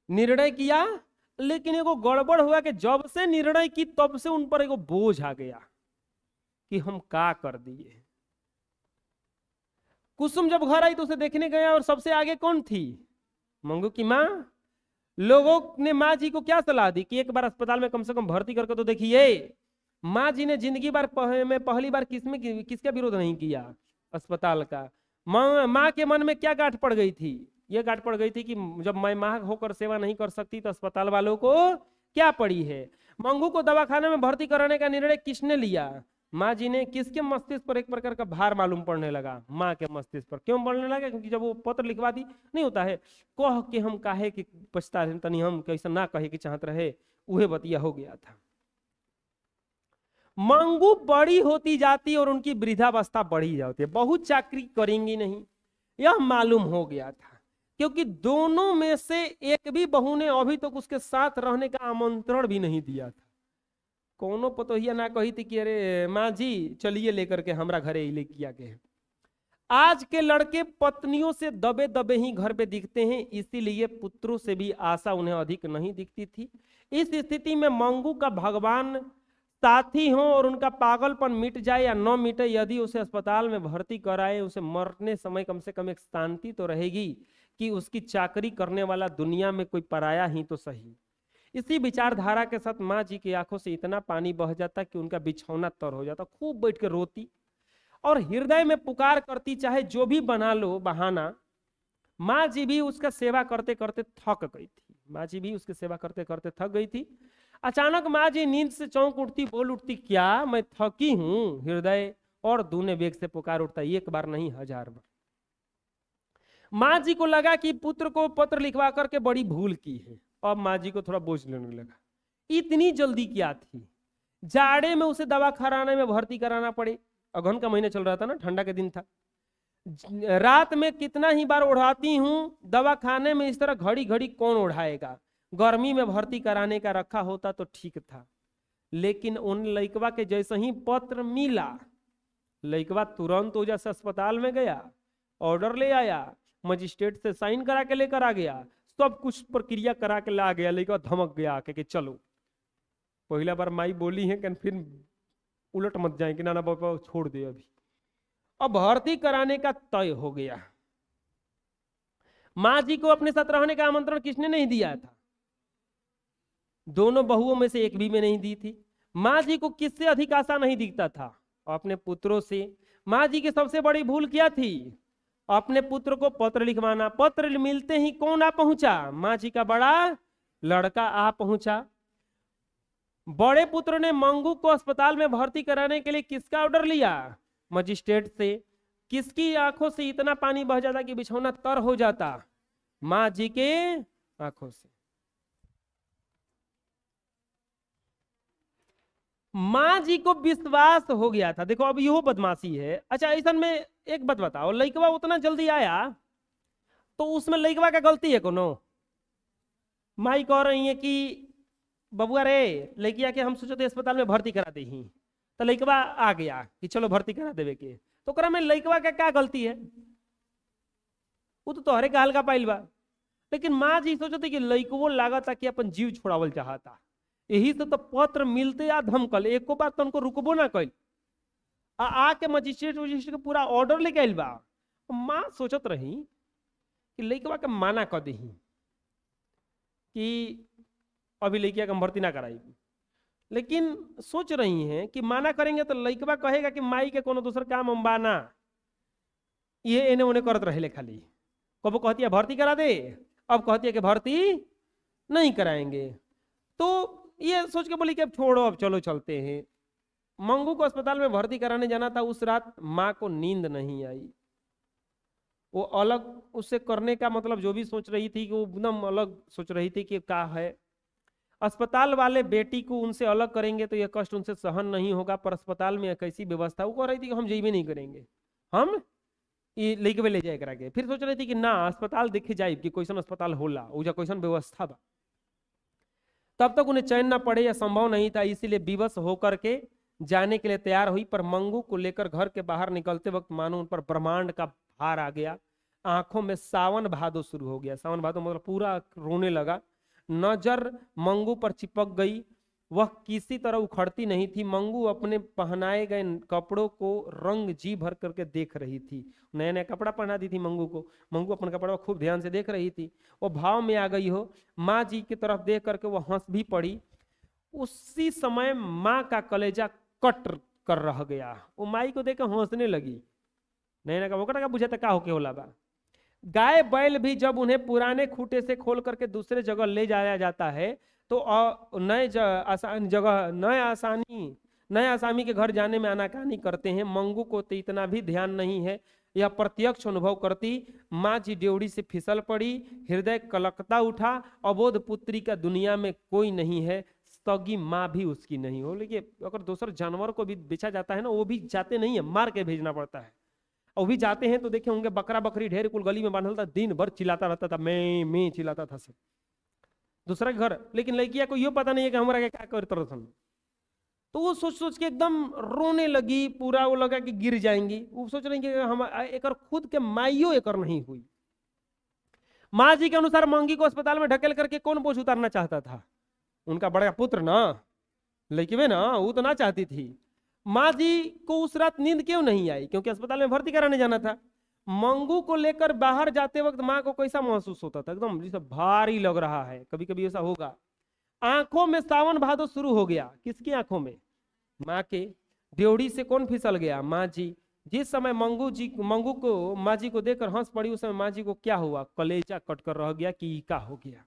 निर्णय किया, लेकिन एगो गड़बड़ हुआ कि जब से निर्णय की तब से उन पर एगो बोझ आ गया कि हम का कर दिए। कुसुम जब घर आई तो उसे देखने गया और सबसे आगे कौन थी? मंगू की माँ। लोगों ने माँ जी को क्या सलाह दी कि एक बार अस्पताल में कम से कम भर्ती करके तो देखिए। माँ जी ने जिंदगी में पहली बार किसका विरोध नहीं किया? अस्पताल का। माँ के मन में क्या गांठ पड़ गई थी? ये गांठ पड़ गई थी कि जब मैं माँ होकर सेवा नहीं कर सकती तो अस्पताल वालों को क्या पड़ी है। मंगू को दवाखाने में भर्ती कराने का निर्णय किसने लिया? माँ जी ने। किसके मस्तिष्क पर एक प्रकार का भार मालूम पड़ने लगा? माँ के मस्तिष्क पर। क्यों पड़ने लगा? क्योंकि जब वो पत्र लिखवा दी, नहीं होता है कह के हम काहे कि पछता तनी हम कैसा ना कहे कि चाहत रहे, उहे बतिया हो गया था। मंगू बड़ी होती जाती और उनकी वृद्धावस्था बढ़ी जाती है, बहुत चाकरी करेंगी नहीं, यह मालूम हो गया था। क्योंकि दोनों में से एक भी बहू ने अभी तक उसके साथ रहने का आमंत्रण भी नहीं दिया था। कोनो पतोहिया ना कही थी कि अरे माँ जी चलिए लेकर के हमरा घरे ले किया के। आज के लड़के पत्नियों से दबे दबे ही घर पे दिखते हैं, इसीलिए पुत्रों से भी आशा उन्हें अधिक नहीं दिखती थी। इस स्थिति में मंगू का भगवान साथी हो और उनका पागलपन मिट जाए या न मिटे, यदि उसे अस्पताल में भर्ती कराए, उसे मरने समय कम से कम एक शांति तो रहेगी कि उसकी चाकरी करने वाला दुनिया में कोई पराया ही तो सही। इसी विचारधारा के साथ माँ जी की आंखों से इतना पानी बह जाता कि उनका बिछौना तर हो जाता। खूब बैठ के रोती और हृदय में पुकार करती, चाहे जो भी बना लो बहाना। माँ जी भी उसका सेवा करते करते थक गई थी। माँ जी भी उसकी सेवा करते करते थक गई थी। अचानक माँ जी नींद से चौंक उठती, बोल उठती, क्या मैं थकी हूं? हृदय और दूने वेग से पुकार उठता, एक बार नहीं 1000 बार। माँ जी को लगा कि पुत्र को पत्र लिखवा करके बड़ी भूल की है। अब माँ जी को थोड़ा बोझ लेने लगा। इतनी जल्दी क्या थी? जाड़े में उसे दवा खाने में भर्ती कराना पड़े। अगहन का महीना चल रहा था ना, ठंडा के दिन था। रात में कितना ही बार उड़ाती हूँ, दवा खाने में इस तरह घड़ी घड़ी कौन उड़ाएगा? गर्मी में भर्ती कराने का रखा होता तो ठीक था। लेकिन उन लइकवा के जैसे ही पत्र मिला, लइकवा तुरंत ओजा से अस्पताल में गया, ऑर्डर ले आया, मजिस्ट्रेट से साइन करा के लेकर आ गया, सब कुछ प्रक्रिया करा के ला गया। लइकवा धमक गया आके कि चलो। पहला बार माई बोली है कि फिर उलट मत जाए कि नाना बाबा छोड़ दे अभी। अब भर्ती कराने का तय हो गया। माँ जी को अपने साथ रहने का आमंत्रण किसने नहीं दिया था? दोनों बहुओं में से एक भी में नहीं दी थी। माँ जी को किससे अधिक आशा नहीं दिखता था? अपने पुत्रों से। माँ जी की सबसे बड़ी भूल क्या थी? अपने पुत्र को पत्र लिखवाना। पत्र मिलते ही कौन आ पहुंचा? माँ जी का बड़ा लड़का आ पहुंचा। बड़े पुत्र ने मंगू को अस्पताल में भर्ती कराने के लिए किसका ऑर्डर लिया? मजिस्ट्रेट से। किसकी आंखों से इतना पानी बह जाता कि बिछौना तर हो जाता? माँ जी के आंखों से। माँ जी को विश्वास हो गया था। देखो अब यो बदमाशी है। अच्छा ऐसा में एक बात बताओ, लइकवा उतना जल्दी आया तो उसमें लइकवा का गलती है कोनो? माई कह रही है कि बबुआ रे लइकिया के हम सोचते अस्पताल में भर्ती करा दे ही, तो लइकवा आ गया कि चलो भर्ती करा देवे के, तो ओकरा में लइकवा का क्या गलती है? वो तो तोहरे का हल्का पाइल बा। लेकिन माँ जी सोचते कि लइकवो लागता कि अपन जीव छोड़ावल चाहता, यही से तो पत्र मिलते या धमकल, एको बार तो उनको रुकबो ना कल। आके मजिस्ट्रेट के पूरा ऑर्डर लेके आइल बा। माँ सोचत रही कि लइकवा के माना कर दी कि अभी लइकिया के भर्ती ना कराई, लेकिन सोच रही हैं कि माना करेंगे तो लइकवा कहेगा कि माई के कोनो दूसरा काम हम बाना, ये एने ओने करत रहे खाली। कबो कहती है भर्ती करा दे, अब कहती है कि भर्ती नहीं कराएंगे। तो ये सोच के बोली कि अब छोड़ो, अब चलो चलते हैं। मंगू को अस्पताल में भर्ती कराने जाना था। उस रात माँ को नींद नहीं आई। वो अलग उससे करने का मतलब जो भी सोच रही थी कि वो एकदम अलग सोच रही थी कि क्या है। अस्पताल वाले बेटी को उनसे अलग करेंगे तो यह कष्ट उनसे सहन नहीं होगा, पर अस्पताल में एक ऐसी व्यवस्था वो कह रही थी कि हम जेबे नहीं करेंगे, हम ये लेके ले जाए करा के। फिर सोच रही थी कि ना अस्पताल देखे जाए कि कोई अस्पताल होला उजा कोई व्यवस्था बा। तब तक उन्हें चैन ना पड़े या संभव नहीं था, इसीलिए विवश होकर के जाने के लिए तैयार हुई। पर मंगू को लेकर घर के बाहर निकलते वक्त मानो उन पर ब्रह्मांड का भार आ गया। आंखों में सावन भादो शुरू हो गया। सावन भादो मतलब पूरा रोने लगा। नजर मंगू पर चिपक गई। वह किसी तरह उखड़ती नहीं थी। मंगू अपने पहनाए गए कपड़ों को रंग जी भर करके देख रही थी। नया नया कपड़ा पहना दी थी मंगू को। मंगू अपन कपड़ा खूब ध्यान से देख रही थी। वो भाव में आ गई हो। माँ जी की तरफ देख करके वो हंस भी पड़ी। उसी समय माँ का कलेजा कट कर रह गया। वो माई को देख हंसने लगी। नया नया कपड़ा का बुझा का होके होला बा। गाय बैल भी जब उन्हें पुराने खूंटे से खोल करके दूसरे जगह ले जाया जाता है तो नए जगह नए आसामी के घर जाने में आनाकानी करते हैं। मंगू को तो इतना भी ध्यान नहीं है। यह प्रत्यक्ष अनुभव करती माँ जी ड्योढ़ी से फिसल पड़ी। हृदय कलकता उठा। अबोध पुत्री का दुनिया में कोई नहीं है। सगी माँ भी उसकी नहीं हो। लेकिन अगर दूसरे जानवर को भी बेचा जाता है ना, वो भी जाते नहीं है, मार के भेजना पड़ता है। और भी जाते हैं तो देखे होंगे बकरा बकरी ढेर कुल गली में बांधल था, दिन भर चिल्लाता रहता था, मैं चिल्लाता था सब दूसरा घर। लेकिन लड़किया को ये पता नहीं है कि हमारा क्या करते रहन। तो वो सोच सोच के एकदम रोने लगी। पूरा वो लगा कि गिर जाएंगी। वो सोच रही कि हम एक खुद के माइयो एक नहीं हुई। माँ जी के अनुसार मंगी को अस्पताल में ढकेल करके कौन बोझ उतारना चाहता था? उनका बड़ा पुत्र ना, लड़की में ना, वो तो ना चाहती थी। माँ जी को उस रात नींद क्यों नहीं आई? क्योंकि अस्पताल में भर्ती कराने जाना था। मंगू को लेकर बाहर जाते वक्त माँ को कैसा महसूस होता था? एकदम जैसे भारी लग रहा है। कभी कभी ऐसा होगा। आंखों में सावन भादो शुरू हो गया। किसकी आंखों में? माँ के। ड्योढ़ी से कौन फिसल गया? माँ जी। जिस समय मंगू को माँ जी को देखकर हंस पड़ी, उस समय माँ जी को क्या हुआ? कलेजा कट कर रह गया कि क्या हो गया।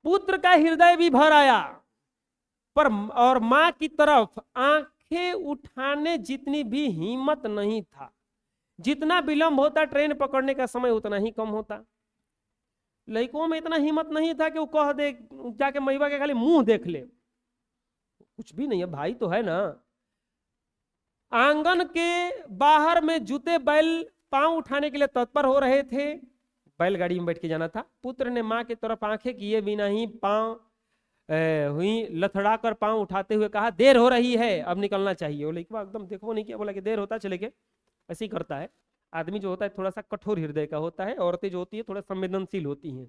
पुत्र का हृदय भी भर आया, पर और माँ की तरफ आंखें उठाने जितनी भी हिम्मत नहीं था। जितना विलंब होता ट्रेन पकड़ने का समय उतना ही कम होता। लड़कों में इतना हिम्मत नहीं था कि वो कह दे जाके मैवा के खाली मुंह देख ले। कुछ भी नहीं है, भाई तो है ना। आंगन के बाहर में जूते बैल पांव उठाने के लिए तत्पर हो रहे थे। बैलगाड़ी में बैठ के जाना था। पुत्र ने माँ की तरफ आंखें किए बिना ही पांव हुई लथड़ा कर पांव उठाते हुए कहा, देर हो रही है, अब निकलना चाहिए। वो लेकिन एकदम देखो नहीं किया, बोला कि देर होता चले गए। ऐसे ही करता है आदमी जो होता है, थोड़ा सा कठोर हृदय का होता है। औरतें जो होती है थोड़ा संवेदनशील होती हैं,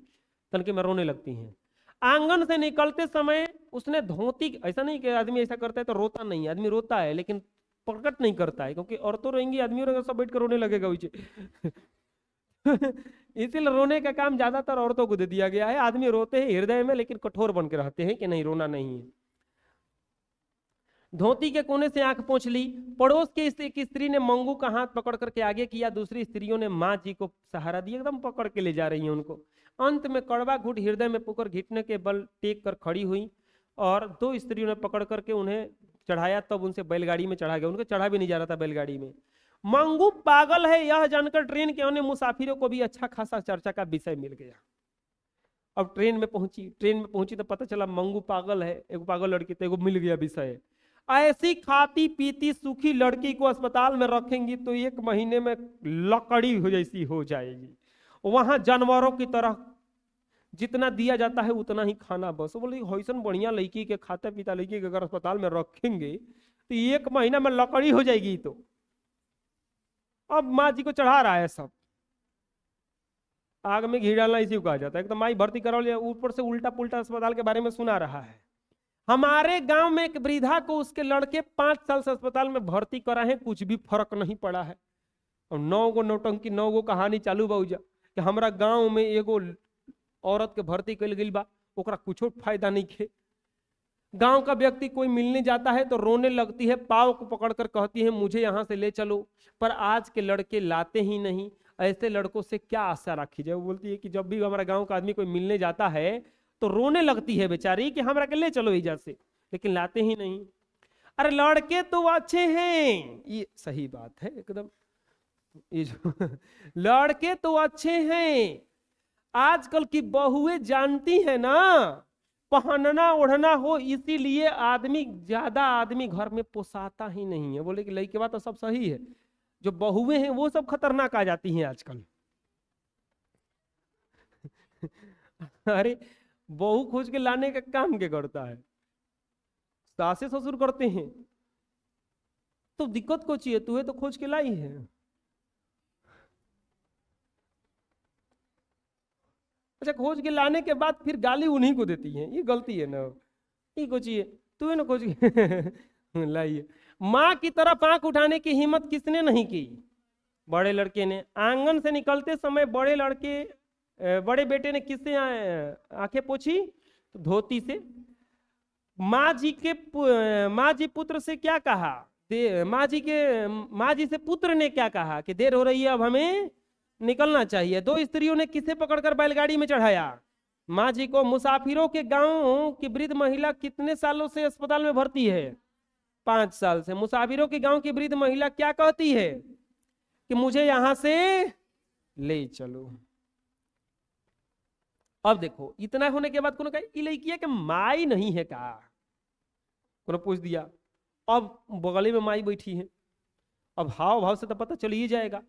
तनके में रोने लगती हैं। आंगन से निकलते समय उसने धोती, ऐसा नहीं कि आदमी ऐसा करता है तो रोता नहीं, आदमी रोता है लेकिन प्रकट नहीं करता है, क्योंकि औरतों रहेंगी, आदमी रहेगा, सब बैठ कर रोने लगेगा उसे इसीलिए रोने का काम ज्यादातर औरतों को दे दिया गया है। आदमी रोते हैं हृदय में, लेकिन कठोर बन के रहते हैं कि नहीं, रोना नहीं है। धोती के कोने से आंख पोंछ ली। पड़ोस के एक स्त्री ने मंगू का हाथ पकड़ करके आगे किया। दूसरी स्त्रियों ने माँ जी को सहारा दिया, एकदम पकड़ के ले जा रही हैं उनको। अंत में कड़वा घुट हृदय में पुकर घिटने के बल टेक कर खड़ी हुई और दो स्त्रियों ने पकड़ करके उन्हें चढ़ाया। तब उनसे बैलगाड़ी में चढ़ा गया। उनको चढ़ा भी नहीं जा रहा था बैलगाड़ी में। मंगू पागल है यह जानकर ट्रेन के अन्य मुसाफिरों को भी अच्छा खासा चर्चा का विषय मिल गया। अब ट्रेन में पहुंची तो पता चला मंगू पागल है। एक पागल लड़की तो मिल गया विषय। ऐसी खाती पीती सूखी लड़की को अस्पताल में रखेंगी तो 1 महीने में लकड़ी हो जैसी हो जाएगी। वहां जानवरों की तरह जितना दिया जाता है उतना ही खाना बस। बोले हईसन बढ़िया लड़की के खाते पीता लड़की के अगर अस्पताल में रखेंगे तो 1 महीना में लकड़ी हो जाएगी। तो अब माँ जी को चढ़ा रहा है सब। आग में घी डालना इसी को कहा जाता है। तो माई भर्ती करा लिया, ऊपर से उल्टा पुल्टा अस्पताल के बारे में सुना रहा है। हमारे गांव में एक वृद्धा को उसके लड़के 5 साल से अस्पताल में भर्ती करा है, कुछ भी फर्क नहीं पड़ा है। और 9 गो नौटंकी 9 गो कहानी चालू बाऊजा कि हमारा गांव में एगो औरत के भर्ती कल गई बा, ओकरा कुछो फायदा नहीं खे। गांव का व्यक्ति कोई मिलने जाता है तो रोने लगती है, पाँव को पकड़कर कहती है मुझे यहाँ से ले चलो, पर आज के लड़के लाते ही नहीं। ऐसे लड़कों से क्या आशा रखी जाए। वो बोलती है कि जब भी हमारा गांव का आदमी कोई मिलने जाता है तो रोने लगती है बेचारी कि हमरा के ले चलो इधर से, लेकिन लाते ही नहीं। अरे लड़के तो अच्छे हैं, ये सही बात है एकदम, ये जो लड़के तो अच्छे हैं, आजकल की बहुएं जानती है ना पहनना ओढ़ना हो, इसीलिए आदमी ज्यादा आदमी घर में पोसाता ही नहीं है। बोले कि लड़के बात तो सब सही है, जो बहुएं हैं वो सब खतरनाक आ जाती हैं आजकल। अरे बहू खोज के लाने का काम क्या करता है, सासे ससुर करते हैं, तो दिक्कत को चाहिए, तू तो खोज के लाई है। अच्छा, खोज के लाने के बाद फिर गाली उन्हीं को देती है, ये गलती है ना, ये को चाहिए तू ना खोज के लाइए। माँ की तरफ आंख उठाने की हिम्मत किसने नहीं की, बड़े लड़के ने। आंगन से निकलते समय बड़े बेटे ने किससे आंखें पोछी, तो धोती से। माँ जी पुत्र से क्या कहा, माँ जी से पुत्र ने क्या कहा कि देर हो रही है अब हमें निकलना चाहिए। दो स्त्रियों ने किसे पकड़कर बैलगाड़ी में चढ़ाया, माँ जी को। मुसाफिरों के गांव की वृद्ध महिला कितने सालों से अस्पताल में भर्ती है, 5 साल से। मुसाफिरों के गांव की वृद्ध महिला क्या कहती है कि मुझे यहां से ले चलो। अब देखो इतना होने के बाद कोनो कहा कि माई नहीं है का, कोनो पूछ दिया। अब बगले में माई बैठी है, अब हाव भाव से तो पता चल ही जाएगा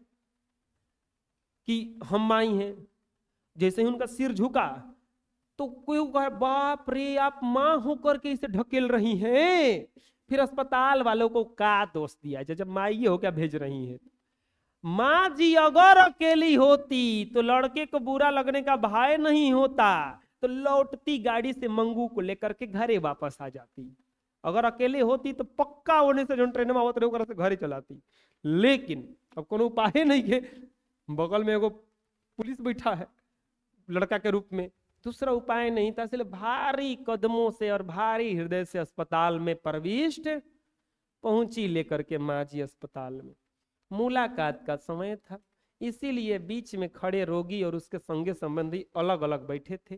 कि हम माई हैं। जैसे ही उनका सिर झुका तो कोई कहा बाप रे आप मां होकर के इसे ढकेल रही हैं। फिर अस्पताल वालों को का दोष दिया जब माई हो क्या भेज रही हैं। माँ जी अगर अकेली होती तो लड़के को बुरा लगने का भय नहीं होता, तो लौटती गाड़ी से मंगू को लेकर के घरे वापस आ जाती। अगर अकेले होती तो पक्का होने से जो ट्रेन में आवत रहे से घरे चलाती। लेकिन अब कोनो उपाय नहीं है, बगल में एगो पुलिस बैठा है लड़का के रूप में, दूसरा उपाय नहीं था, इसलिए भारी कदमों से और भारी हृदय से अस्पताल में प्रविष्ट पहुंची लेकर के माँ जी अस्पताल में। मुलाकात का समय था, इसीलिए बीच में खड़े रोगी और उसके संगे संबंधी अलग अलग बैठे थे।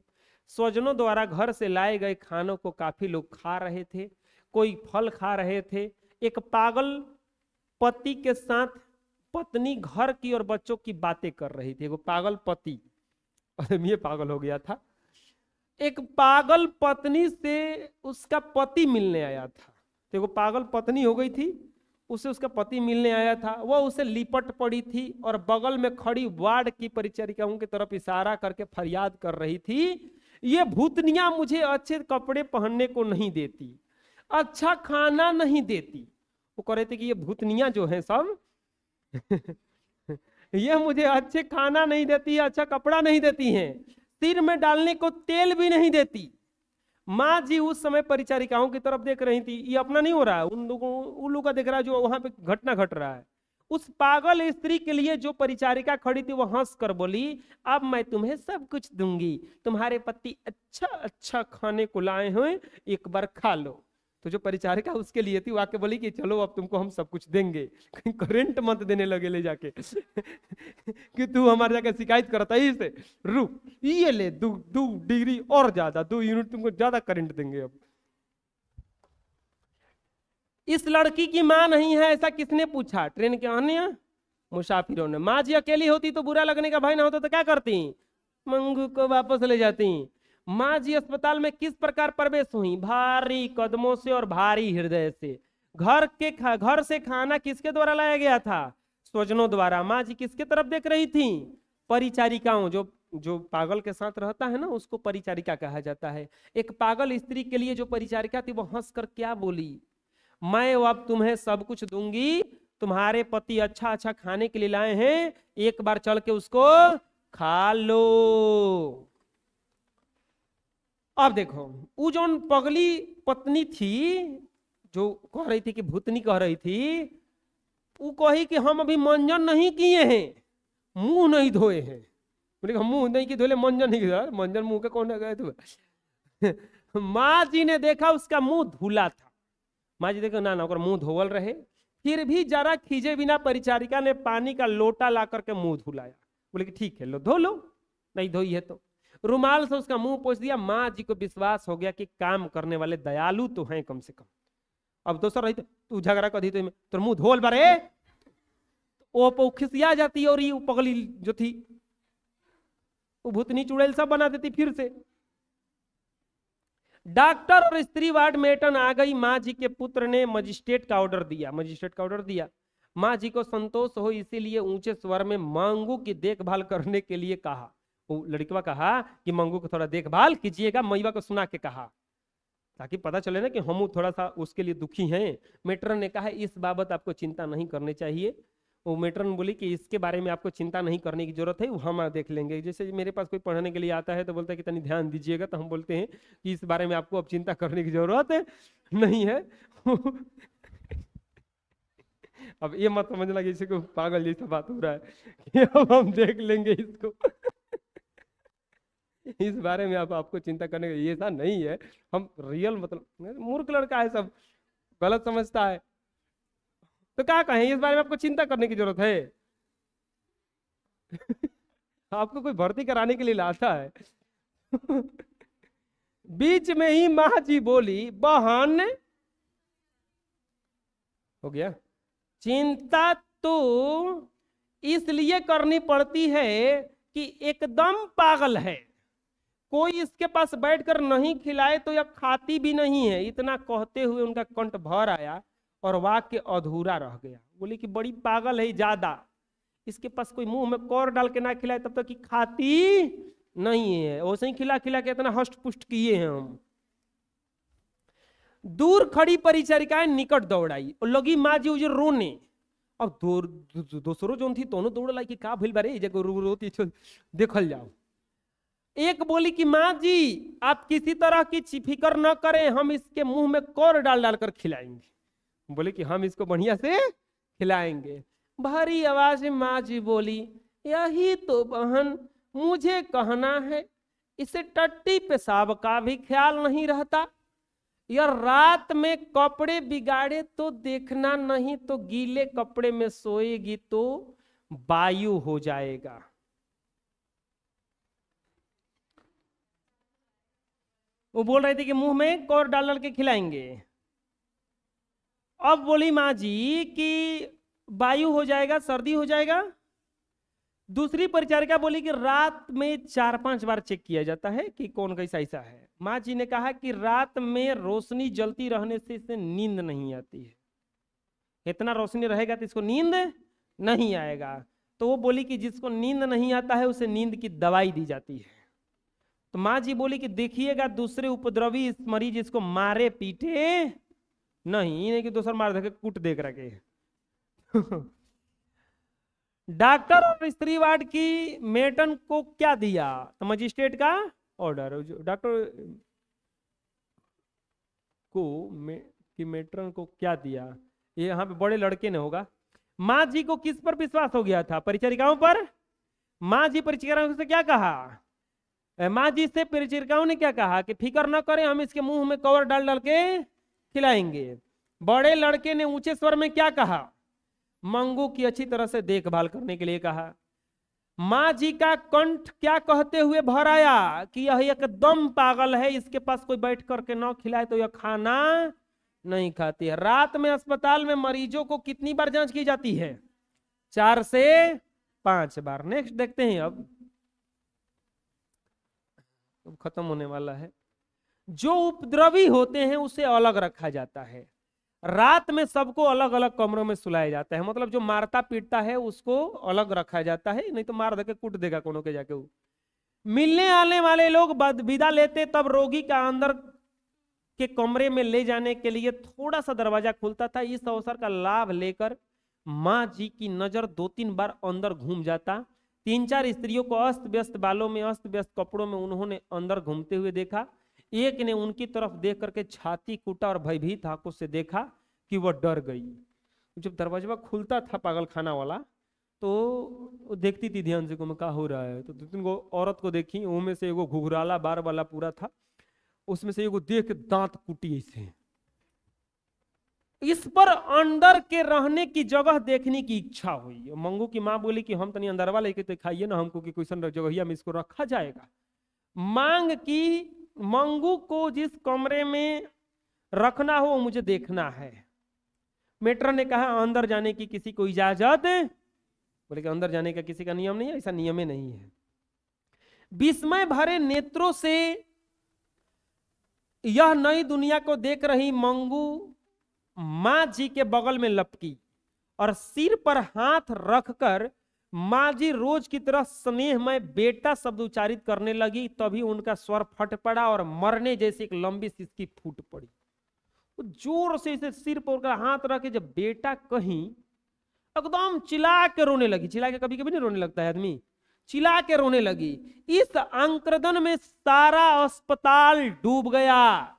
स्वजनों द्वारा घर से लाए गए खानों को काफी लोग खा रहे थे, कोई फल खा रहे थे। एक पागल पति के साथ पत्नी घर की और बच्चों की बातें कर रही थी। वो पागल पति, ये पागल हो गया था। एक पागल पत्नी से उसका पति मिलने आया था, तो वो पागल पत्नी हो गई थी, उसे उसका पति मिलने आया था। वह उसे लिपट पड़ी थी और बगल में खड़ी वार्ड की परिचारिकाओं की तरफ इशारा करके फरियाद कर रही थी, ये भूतनिया मुझे अच्छे कपड़े पहनने को नहीं देती, अच्छा खाना नहीं देती। वो कह रहे थे कि ये भूतनिया जो है सब ये मुझे अच्छे खाना नहीं देती, अच्छा कपड़ा नहीं देती हैं, सिर में डालने को तेल भी नहीं देती। माँ जी उस समय परिचारिकाओं की तरफ देख रही थी, ये अपना नहीं हो रहा है, उन लोगों का देख रहा है जो वहां पे घटना घट रहा है। उस पागल स्त्री के लिए जो परिचारिका खड़ी थी वो हंस कर बोली, अब मैं तुम्हें सब कुछ दूंगी, तुम्हारे पति अच्छा अच्छा खाने को लाए हैं, एक बार खा लो। तो जो परिचारिका उसके लिए थी वो आके बोली कि चलो अब तुमको हम सब कुछ देंगे, कहीं करंट मत देने लगे ले जाके कि तू हमारे जाके शिकायत करता है इसे, रुक ये ले 2 डिग्री और ज्यादा 2 यूनिट तुमको ज्यादा करंट देंगे। अब इस लड़की की मां नहीं है ऐसा किसने पूछा, ट्रेन के अन्य मुसाफिरों ने। माँ जी अकेली होती तो बुरा लगने का भय ना होता तो क्या करती, मंगू को वापस ले जाती। माँ जी अस्पताल में किस प्रकार प्रवेश हुई, भारी कदमों से और भारी हृदय से। घर से खाना किसके द्वारा लाया गया था, स्वजनों द्वारा। माँ जी किसके तरफ देख रही थी, परिचारिकाओं। जो पागल के साथ रहता है ना उसको परिचारिका कहा जाता है। एक पागल स्त्री के लिए जो परिचारिका थी वो हंसकर क्या बोली, मैं अब तुम्हें सब कुछ दूंगी, तुम्हारे पति अच्छा अच्छा खाने के लिए लाए हैं, एक बार चल के उसको खा लो। अब देखो वो जो पगली पत्नी थी जो कह रही थी कि भूतनी कह रही थी, वो कही कि हम अभी मंजन नहीं किए हैं, मुंह नहीं धोए हैं। बोले हम मुंह नहीं किए धोले, मंजन नहीं किया। मंजन मुंह के कौन गए थे माँ जी ने देखा उसका मुंह धुला था। माँ जी देखो ना ओकर मुंह धोवल रहे, फिर भी जरा खींचे बिना परिचारिका ने पानी का लोटा ला करके मुंह धुलाया। बोले कि ठीक है लो धो लो, नहीं धोई है तो रुमाल से उसका मुंह पोंछ दिया। माँ जी को विश्वास हो गया कि काम करने वाले दयालु तो हैं कम से कम। अब दोसर रही तू झगड़ा कर दी तो तोर मुंह धोल बारे, वो खिसिया जाती और ये पगली जो थी वो भूतनी चुड़ैल सब बना देती फिर से। डॉक्टर और स्त्री वार्ड मेटन आ गई। माँ जी के पुत्र ने मजिस्ट्रेट का ऑर्डर दिया। माँ जी को संतोष हो इसीलिए ऊंचे स्वर में मंगू की देखभाल करने के लिए कहा। वो लड़कवा कहा कि मंगू को थोड़ा देखभाल कीजिएगा। मैवा को सुना के कहा ताकि पता चले ना कि हम थोड़ा सा उसके लिए दुखी हैं। मेट्रन ने कहा इस बाबत आपको चिंता नहीं करनी चाहिए। वो मेट्रन बोली कि इसके बारे में आपको चिंता नहीं करने की जरूरत है, वो हम देख लेंगे। जैसे मेरे पास कोई पढ़ने के लिए आता है तो बोलता है कि तनी ध्यान दीजिएगा, तो हम बोलते हैं कि इस बारे में आपको अब चिंता करने की जरूरत नहीं है। अब ये मत समझना कि इसी को पागल जैसा बात हो रहा है कि अब हम देख लेंगे इसको। इस बारे में आपको चिंता करने का ये ऐसा नहीं है। हम रियल मतलब मूर्ख लड़का है, सब गलत समझता है। तो क्या कहें, इस बारे में आपको चिंता करने की जरूरत है? आपको कोई भर्ती कराने के लिए लाता है। बीच में ही माँ जी बोली बहन, हो गया, चिंता तो इसलिए करनी पड़ती है कि एकदम पागल है, कोई इसके पास बैठकर नहीं खिलाए तो यह खाती भी नहीं है। इतना कहते हुए उनका कंठ भर आया और वाक्य अधूरा रह गया। बोली कि बड़ी पागल है ज्यादा, इसके पास कोई मुंह में कौर डाल के ना खिलाए तब तक कि खाती नहीं है। वैसे ही खिला खिला के इतना हष्ट पुष्ट किए हैं हम। दूर खड़ी परिचारिकाएं निकट दौड़ाई और लगी माँ जी उजे रोने। अब दूसरों जो थी दोनों दौड़ लाई कि का भइल बारे जगह रोती देखल जाओ। एक बोली कि माँ जी आप किसी तरह की फिक्र न करें, हम इसके मुंह में कौर डाल डाल कर खिलाएंगे। बोले कि हम इसको बढ़िया से खिलाएंगे। भारी आवाज में माँ जी बोली यही तो बहन मुझे कहना है, इसे टट्टी पेशाब का भी ख्याल नहीं रहता। यह रात में कपड़े बिगाड़े तो देखना नहीं तो गीले कपड़े में सोएगी तो वायु हो जाएगा। वो बोल रहे थे कि मुंह में कौर डाल डाल के खिलाएंगे। अब बोली माँ जी कि वायु हो जाएगा, सर्दी हो जाएगा। दूसरी परिचारिका बोली कि रात में 4-5 बार चेक किया जाता है कि कौन कैसा ऐसा है। माँ जी ने कहा कि रात में रोशनी जलती रहने से इसे नींद नहीं आती है, इतना रोशनी रहेगा तो इसको नींद नहीं आएगा। तो वो बोली कि जिसको नींद नहीं आता है उसे नींद की दवाई दी जाती है। तो माँ जी बोली कि देखिएगा दूसरे उपद्रवी इस मरीज इसको मारे पीटे नहीं कि दूसरा मार देके कूट देख रखे। डॉक्टर और स्त्री वार्ड की मेटन को क्या दिया? तो मजिस्ट्रेट का ऑर्डर। डॉक्टर को की मेट्रन को क्या दिया? ये यहाँ पे बड़े लड़के ने होगा। माँ जी को किस पर विश्वास हो गया था? परिचारिकाओं पर। माँ जी परिचारिकाओं से क्या कहा? माँ जी से परिचारिकाओं ने क्या कहा कि फिक्र न करें, हम इसके मुंह में कवर डाल डाल के खिलाएंगे। बड़े लड़के ने ऊंचे स्वर में क्या कहा? मंगू की अच्छी तरह से देखभाल करने के लिए कहा। माँ जी का कंठ क्या कहते हुए भर आया कि यह एकदम पागल है, इसके पास कोई बैठ करके न खिलाए तो यह खाना नहीं खाती है। रात में अस्पताल में मरीजों को कितनी बार जांच की जाती है? 4 से 5 बार। नेक्स्ट देखते हैं। अब खत्म होने वाला है। जो उपद्रवी होते हैं उसे अलग रखा जाता है। रात में सबको अलग अलग कमरों में सुलाया जाता है। मतलब जो मारता पीटता है उसको अलग रखा जाता है, नहीं तो मार देके कूट देगा कोनो के जाके। वो मिलने आने वाले लोग विदा लेते तब रोगी का अंदर के कमरे में ले जाने के लिए थोड़ा सा दरवाजा खुलता था। इस अवसर का लाभ लेकर माँ जी की नजर 2-3 बार अंदर घूम जाता। 3-4 स्त्रियों को अस्त व्यस्त बालों में, अस्त व्यस्त कपड़ों में उन्होंने अंदर घूमते हुए देखा। एक ने उनकी तरफ देख करके छाती कूटा और भयभीत आंखों से देखा कि वह डर गई। जब दरवाजा खुलता था पागल खाना वाला तो देखती थी ध्यान से को क्या हो रहा है। तो 2-3 औरत को देखी, उनमें से एगो घुघराला बार वाला पूरा था। उसमें से एगो देख के दांत कुटी ऐसे। इस पर अंदर के रहने की जगह देखने की इच्छा हुई। मंगू की माँ बोली कि हम तनी अंदरवा लेके तो खाइए ना हमको कि क्वेश्चन जगहिया में इसको रखा जाएगा। मांग की मंगू को जिस कमरे में रखना हो मुझे देखना है। मेट्रन ने कहा अंदर जाने की किसी को इजाजत, बोले कि अंदर जाने का किसी का नियम नहीं है, ऐसा नियम ही नहीं है। विस्मय भरे नेत्रों से यह नई दुनिया को देख रही मंगू माँ जी के बगल में लपकी और सिर पर हाथ रखकर माँ जी रोज की तरह स्नेहमय बेटा शब्द उच्चारित करने लगी। तभी उनका स्वर फट पड़ा और मरने जैसी एक लंबी सिसकी फूट पड़ी। जोर से इसे सिर पर हाथ रख के जब बेटा कहीं एकदम चिल्ला के रोने लगी। चिल्ला के कभी कभी नहीं रोने लगता है आदमी, चिल्ला के रोने लगी। इस आंक्रदन में सारा अस्पताल डूब गया।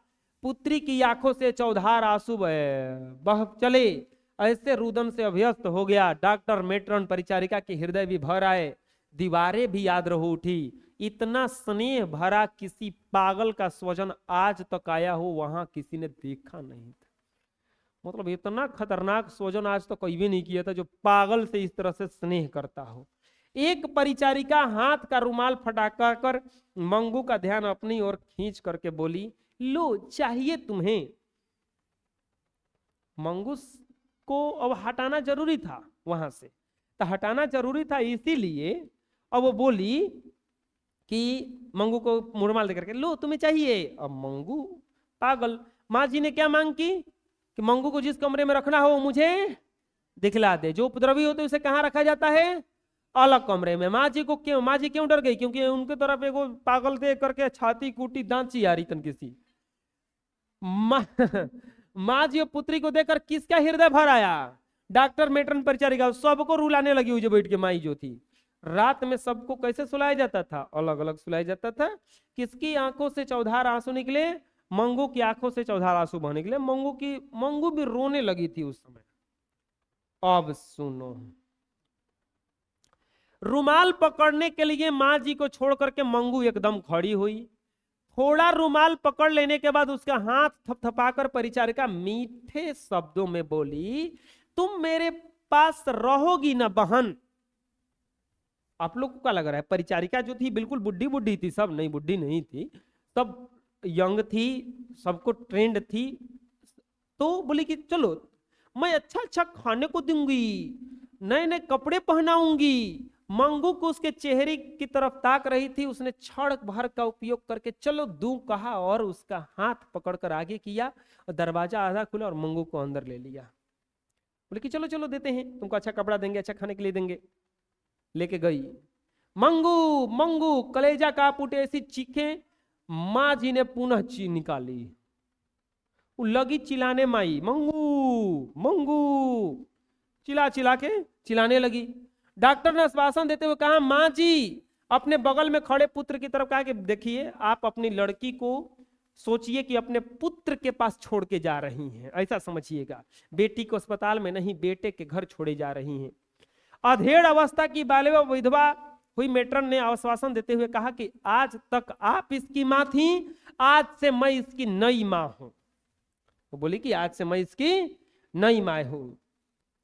पुत्री की आंखों से चौधार आंसू बह चले। ऐसे रुदन से अभ्यस्त हो गया। डॉक्टर, मेट्रन, परिचारिका के हृदय भी भर आए, दीवारें भी याद रह उठी। इतना स्नेह भरा किसी पागल का स्वजन आज तक आया हो वहां किसी ने देखा नहीं था। मतलब इतना खतरनाक स्वजन आज तक कोई भी नहीं किया था जो पागल से इस तरह से स्नेह करता हो। एक परिचारिका हाथ का रुमाल फटाका कर मंगू का ध्यान अपनी ओर खींच करके बोली, लो चाहिए तुम्हें। मंगू को अब हटाना जरूरी था वहां से, तो हटाना जरूरी था, इसीलिए अब वो बोली कि मंगू को रुमाल देकर के, लो तुम्हें चाहिए। अब मंगू पागल, माँ जी ने क्या मांग की कि मंगू को जिस कमरे में रखना हो मुझे दिखला दे। जो उपद्रवी होते उसे कहाँ रखा जाता है? अलग कमरे में। माँ जी को क्यों, माँ जी क्यों डर गई? क्योंकि उनके तरफ एगो पागल देख करके छाती कूटी दांची आ रही तन किसी। माँ जी और पुत्री को देखकर किसका हृदय भर आया? डॉक्टर, मेट्रन, परिचारिका सबको रुलाने लगी हुई जो बैठ के माई जो थी। रात में सबको कैसे सुलाया जाता था? अलग अलग सुलाया जाता था। किसकी आंखों से चौधार आंसू निकले? मंगू की आंखों से चौधार आंसू बहने निकले। मंगू भी रोने लगी थी उस समय। अब सुनो, रुमाल पकड़ने के लिए माँ जी को छोड़ करके मंगू एकदम खड़ी हुई। थोड़ा रुमाल पकड़ लेने के बाद उसका हाथ थपथपाकर परिचारिका मीठे शब्दों में बोली, तुम मेरे पास रहोगी ना बहन? आप लोग को क्या लग रहा है? परिचारिका जो थी बिल्कुल बुढ़ी बुढ़ी थी, सब नहीं बुढ़ी नहीं थी, सब यंग थी, सबको ट्रेंड थी। तो बोली कि चलो मैं अच्छा अच्छा खाने को दूंगी, नए नए कपड़े पहनाऊंगी। मंगू को उसके चेहरे की तरफ ताक रही थी। उसने क्षण भर का उपयोग करके चलो दूं कहा और उसका हाथ पकड़कर आगे किया और दरवाजा आधा खुला और मंगू को अंदर ले लिया। बोले कि चलो चलो देते हैं तुमको, अच्छा कपड़ा देंगे, अच्छा खाने के लिए देंगे। लेके गई। मंगू मंगू कलेजा कांप उठे, ऐसी चीखें माँ जी ने पुनः ची निकाली। वो लगी चिल्लाने माई, मंगू मंगू चिल्ला चिल्ला के चिल्लाने लगी। डॉक्टर ने आश्वासन देते हुए कहा, माँ जी अपने बगल में खड़े पुत्र की तरफ कहा कि देखिए आप अपनी लड़की को सोचिए कि अपने पुत्र के पास छोड़ के जा रही हैं, ऐसा समझिएगा। बेटी को अस्पताल में नहीं, बेटे के घर छोड़े जा रही हैं। अधेड़ अवस्था की बालिका विधवा हुई मेट्रन ने आश्वासन देते हुए कहा कि आज तक आप इसकी माँ थी, आज से मैं इसकी नई माँ हूं। वो बोली कि आज से मैं इसकी नई माँ हूं।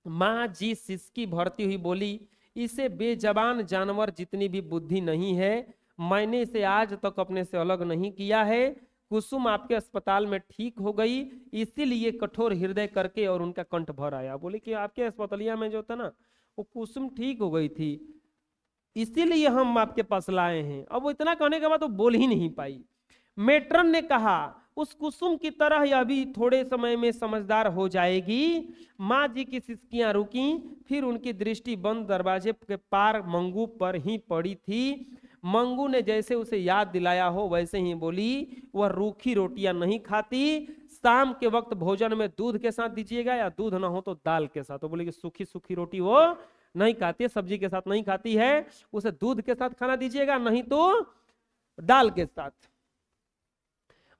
माँ जी सिसकी भरती हुई बोली, इसे बेजबान जानवर जितनी भी बुद्धि नहीं है, मैंने इसे आज तक अपने से अलग नहीं किया है। कुसुम आपके अस्पताल में ठीक हो गई, इसीलिए कठोर हृदय करके और उनका कंठ भर आया। बोले कि आपके अस्पतालिया में जो था ना वो कुसुम ठीक हो गई थी, इसीलिए हम आपके पास लाए हैं। अब वो इतना कहने के बाद वो बोल ही नहीं पाई। मेट्रन ने कहा, उस कुसुम की तरह यह भी थोड़े समय में समझदार हो जाएगी। माँ जी की सिसकियां रुकी, फिर उनकी दृष्टि बंद दरवाजे के पार मंगू पर ही पड़ी थी। मंगू ने जैसे उसे याद दिलाया हो वैसे ही बोली, वह रूखी रोटियां नहीं खाती, शाम के वक्त भोजन में दूध के साथ दीजिएगा या दूध ना हो तो दाल के साथ। तो बोले कि सूखी सूखी रोटी वो नहीं खाती है, सब्जी के साथ नहीं खाती है, उसे दूध के साथ खाना दीजिएगा, नहीं तो दाल के साथ।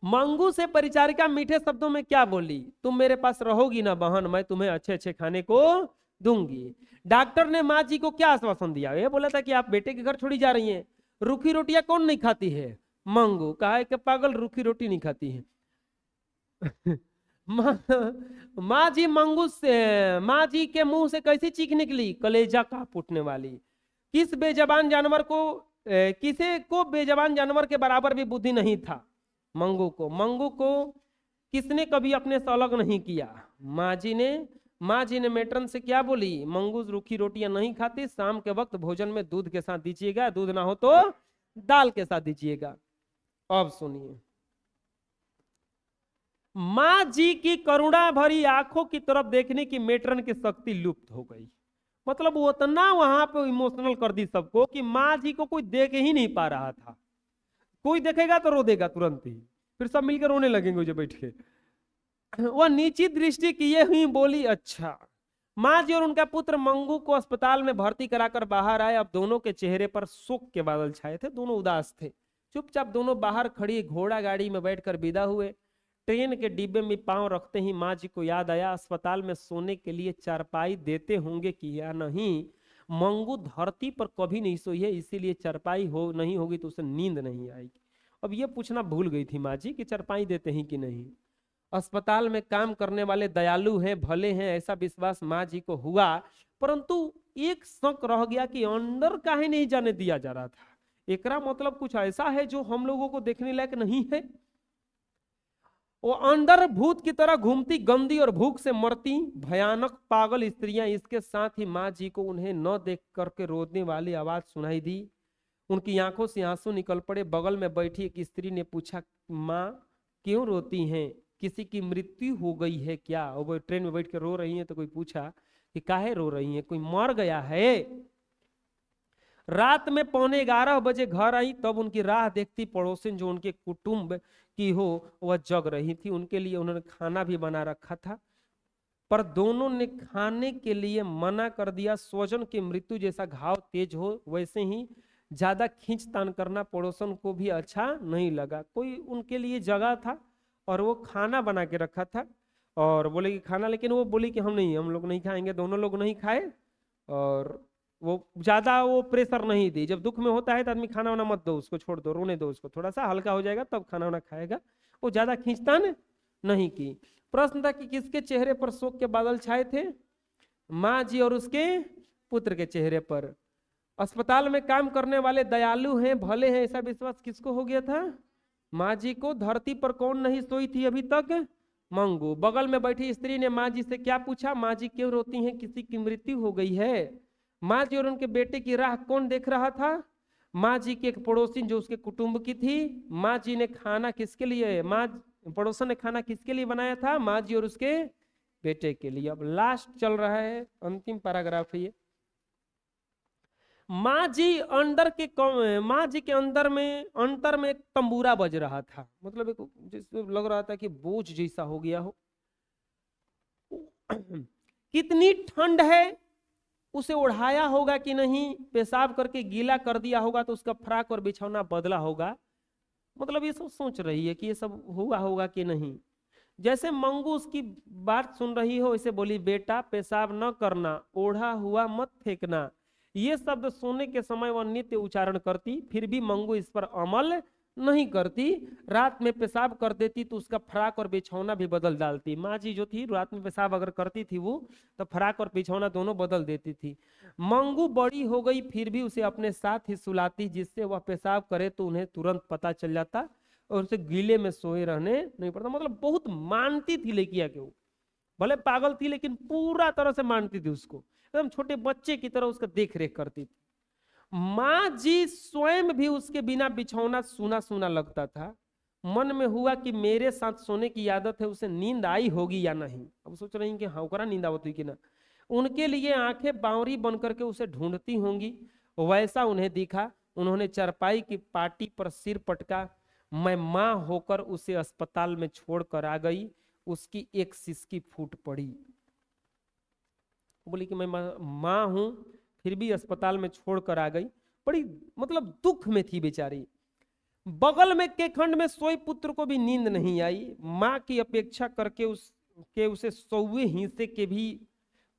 मंगू से परिचारिका मीठे शब्दों में क्या बोली, तुम मेरे पास रहोगी ना बहन, मैं तुम्हें अच्छे अच्छे खाने को दूंगी। डॉक्टर ने माँ जी को क्या आश्वासन दिया? ये बोला था कि आप बेटे के घर छोड़ी जा रही हैं, रूखी रोटियां कौन नहीं खाती है, मंगू। कहा है कि पागल रूखी रोटी नहीं खाती है। माँ माँ जी मंगू से, माँ जी के मुंह से कैसी चीख निकली, कलेजा कांप उठने वाली। किस बेजबान जानवर को किसे को बेजबान जानवर के बराबर भी बुद्धि नहीं था। मंगू को, मंगू को किसने कभी अपने से अलग नहीं किया। माँ जी ने मेट्रन से क्या बोली, मंगू रूखी रोटियां नहीं खाती, शाम के वक्त भोजन में दूध के साथ दीजिएगा, दूध ना हो तो दाल के साथ दीजिएगा। अब सुनिए, माँ जी की करुणा भरी आंखों की तरफ देखने की मेट्रन की शक्ति लुप्त हो गई। मतलब वो इतना वहां पे इमोशनल कर दी सबको कि माँ जी को कोई देख ही नहीं पा रहा था। कोई देखेगा तो रो देगा तुरंत ही, फिर सब मिलकर रोने लगेंगे जो बैठ के। वह नीची दृष्टि किए हुई बोली, अच्छा। माँ जी और उनका पुत्र मंगू को अस्पताल में भर्ती कराकर बाहर आए। अब दोनों के चेहरे पर शोक के बादल छाए थे, दोनों उदास थे। चुपचाप दोनों बाहर खड़ी घोड़ा गाड़ी में बैठकर विदा हुए। ट्रेन के डिब्बे में पांव रखते ही माँ जी को याद आया, अस्पताल में सोने के लिए चारपाई देते होंगे कि या नहीं। मंगू धरती पर कभी नहीं सोई है, इसीलिए चारपाई हो नहीं होगी तो उसे नींद नहीं आएगी। अब ये पूछना भूल गई थी माँ जी कि चारपाई देते हैं कि नहीं। अस्पताल में काम करने वाले दयालु हैं, भले हैं, ऐसा विश्वास माँ जी को हुआ। परंतु एक शक रह गया कि अंदर काहे नहीं जाने दिया जा रहा था। एकरा मतलब कुछ ऐसा है जो हम लोगों को देखने लायक नहीं है। वो अंदर भूत की तरह घूमती, गंदी और भूख से मरती भयानक पागल स्त्रियां, इसके साथ ही माँ जी को उन्हें न देख करके रोने वाली आवाज सुनाई दी। उनकी आंखों से आंसू निकल पड़े। बगल में बैठी एक स्त्री ने पूछा, माँ क्यों रोती हैं, किसी की मृत्यु हो गई है क्या। और वो ट्रेन में बैठ के रो रही है तो कोई पूछा कि काहे रो रही है, कोई मर गया है। रात में 11:15 बजे घर आई, तब उनकी राह देखती पड़ोसिन जो उनके कुटुंब की हो वह जग रही थी। उनके लिए उन्होंने खाना भी बना रखा था, पर दोनों ने खाने के लिए मना कर दिया। स्वजन की मृत्यु जैसा घाव तेज हो वैसे ही ज्यादा खींचतान करना पड़ोसन को भी अच्छा नहीं लगा। कोई उनके लिए जगह था और वो खाना बना के रखा था और बोले कि खाना, लेकिन वो बोली कि हम लोग नहीं खाएंगे। दोनों लोग नहीं खाए और वो ज्यादा वो प्रेशर नहीं दी। जब दुख में होता है तो आदमी खाना वाना मत दो उसको, छोड़ दो, रोने दो उसको, थोड़ा सा हल्का हो जाएगा तब खाना वाना खाएगा। वो ज्यादा खींचतान नहीं की। प्रश्न था कि किसके चेहरे पर शोक के बादल छाए थे। माँ जी और उसके पुत्र के चेहरे पर। अस्पताल में काम करने वाले दयालु हैं, भले हैं, ऐसा विश्वास किसको हो गया था, माँ जी को। धरती पर कौन नहीं सोई थी अभी तक, मंगू। बगल में बैठी स्त्री ने माँ जी से क्या पूछा, माँ जी क्यों रोती हैं, किसी की मृत्यु हो गई है। माँ जी और उनके बेटे की राह कौन देख रहा था, माँ जी की एक पड़ोसी जो उसके कुटुंब की थी। माँ जी ने खाना किसके लिए, पड़ोसन ने खाना किसके लिए बनाया था, माँ जी और उसके बेटे के लिए। अब लास्ट चल रहा है, अंतिम पैराग्राफ है ये। माँ जी के अंतर में एक तंबूरा बज रहा था। मतलब एक जैसे लग रहा था कि बोझ जैसा हो गया हो। कितनी ठंड है, उसे ओढ़ाया होगा कि नहीं, पेशाब करके गीला कर दिया होगा तो उसका फ्राक और बिछौना बदला होगा। मतलब ये सब सोच रही है कि ये सब हुआ होगा कि नहीं। जैसे मंगू उसकी बात सुन रही हो वैसे बोली, बेटा पेशाब न करना, ओढ़ा हुआ मत फेंकना। ये शब्द सोने के समय वह नित्य उच्चारण करती, फिर भी मंगू इस पर अमल नहीं करती। रात में पेशाब कर देती तो उसका फ्राक और बिछौना भी बदल डालती। माँ जी जो थी रात में पेशाब अगर करती थी वो, तो फ्राक और बिछौना दोनों बदल देती थी। मंगू बड़ी हो गई फिर भी उसे अपने साथ ही सुलाती, जिससे वह पेशाब करे तो उन्हें तुरंत पता चल जाता और उसे गीले में सोए रहने नहीं पड़ता। मतलब बहुत मानती थी लेकिया के वो, भले पागल थी लेकिन पूरा तरह से मानती थी उसको, एकदम छोटे बच्चे की तरह उसका देख रेख करती थी। माँ जी स्वयं भी उसके बिना बिछौना सूना सूना लगता था। मन में हुआ कि मेरे साथ सोने की आदत है, उसे नींद आई होगी या नहीं। अब सोच रही कि हाँ ओकरा नींद आवत हुई कि ना। उनके लिए आंखें बावरी बन करके उसे ढूंढती होंगी, वैसा उन्हें दिखा। उन्होंने चारपाई की पाटी पर सिर पटका। मैं माँ होकर उसे अस्पताल में छोड़कर आ गई। उसकी एक सिसकी फूट पड़ी। बोली कि मैं माँ हूं फिर भी अस्पताल में छोड़कर आ गई। बड़ी मतलब दुख में थी बेचारी। बगल में के खंड में सोए पुत्र को भी नींद नहीं आई। माँ की अपेक्षा करके उसे 100वें हिस्से के भी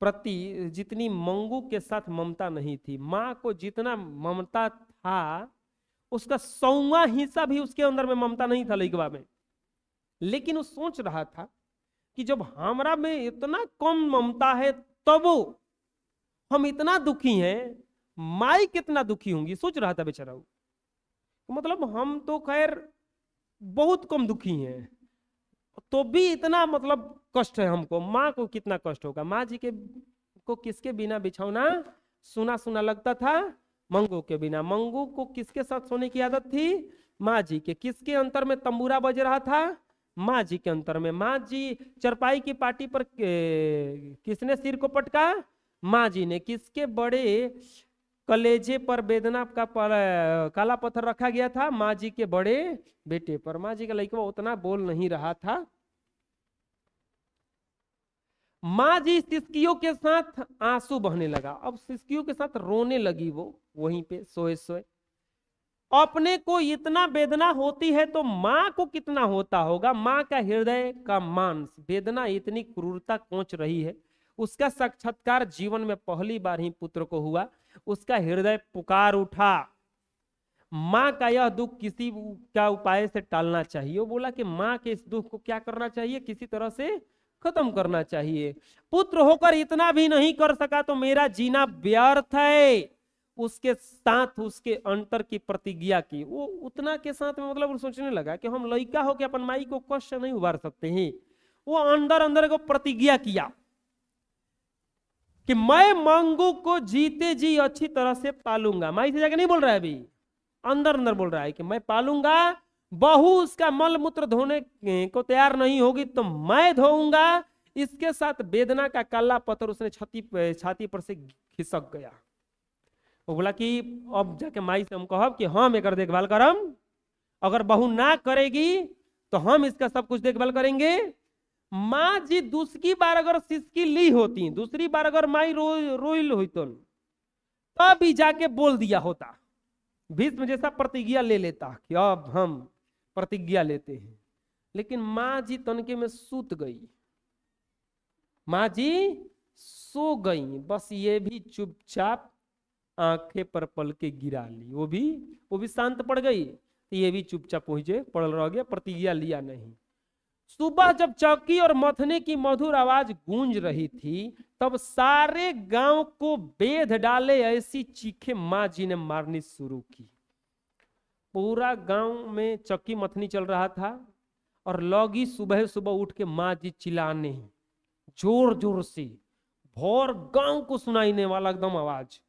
प्रति जितनी मंगू के साथ ममता नहीं थी। माँ को जितना ममता था उसका 100वां हिस्सा भी उसके अंदर में ममता नहीं था लइकवा में। लेकिन वो सोच रहा था कि जब हमरा में इतना कम ममता है तब हम इतना दुखी हैं, माई कितना दुखी होंगी, सोच रहा था बेचारा। मतलब हम तो खैर बहुत कम दुखी हैं, तो भी इतना मतलब कष्ट है हमको, माँ को कितना कष्ट होगा। माँ जी के को किसके बिना बिछौना सुना सुना लगता था, मंगू के बिना। मंगू को किसके साथ सोने की आदत थी, माँ जी के। किसके अंतर में तंबूरा बज रहा था, माँ जी के अंतर में। माँ जी चरपाई की पार्टी पर किसने सिर को पटका, माँ जी ने। किसके बड़े कलेजे पर वेदना का काला पत्थर रखा गया था, माँ जी के बड़े बेटे पर। माँ जी का लड़का उतना बोल नहीं रहा था। माँ जी सिसकियों के साथ आंसू बहने लगा, अब सिसकियों के साथ रोने लगी वो वहीं पे सोए सोए। अपने को इतना वेदना होती है तो माँ को कितना होता होगा। माँ का हृदय का मांस वेदना इतनी क्रूरता कोंच रही है। उसका साक्षात्कार जीवन में पहली बार ही पुत्र को हुआ। उसका हृदय पुकार उठा, माँ का यह दुख किसी का उपाय से टालना चाहिए। वो बोला कि माँ के इस दुख को क्या करना चाहिए, किसी तरह से खत्म करना चाहिए। पुत्र होकर इतना भी नहीं कर सका तो मेरा जीना व्यर्थ है। उसके साथ उसके अंतर की प्रतिज्ञा की। वो उतना के साथ में मतलब सोचने लगा कि हम लड़का हो के अपन माई को कष्ट नहीं उबार सकते हैं। वो अंदर अंदर को प्रतिज्ञा किया कि मैं मंगू को जीते जी अच्छी तरह से पालूंगा। माई से जाके नहीं बोल रहा है, अभी अंदर अंदर बोल रहा है कि मैं पालूंगा। बहू उसका मल मूत्र धोने को तैयार नहीं होगी तो मैं धोऊंगा। इसके साथ वेदना का काला पत्थर उसने छाती पर से खिसक गया। वो बोला कि अब जाके माई से हम कहब कि हम एक देखभाल करम, अगर बहू ना करेगी तो हम इसका सब कुछ देखभाल करेंगे। माँ जी दूसरी बार अगर सिसकी ली होती, दूसरी बार अगर माई रोइल हुई तो तब भी जाके बोल दिया होता, भीष्म जैसा प्रतिज्ञा ले लेता कि अब हम प्रतिज्ञा लेते हैं। लेकिन माँ जी तनके में सूत गई, माँ जी सो गई। बस ये भी चुपचाप आंखें पर पल के गिरा ली। वो भी शांत पड़ गई, तो ये भी चुपचाप पहुंचे पड़ल रह गया, प्रतिज्ञा लिया नहीं। सुबह जब चौकी और मथने की मधुर आवाज गूंज रही थी तब सारे गांव को बेध डाले ऐसी चीखें माँ जी ने मारनी शुरू की। पूरा गांव में चक्की मथनी चल रहा था और लौगी सुबह सुबह उठ के माँ जी चिल्लाने जोर जोर से, भोर गांव को सुनाईने वाला एकदम आवाज,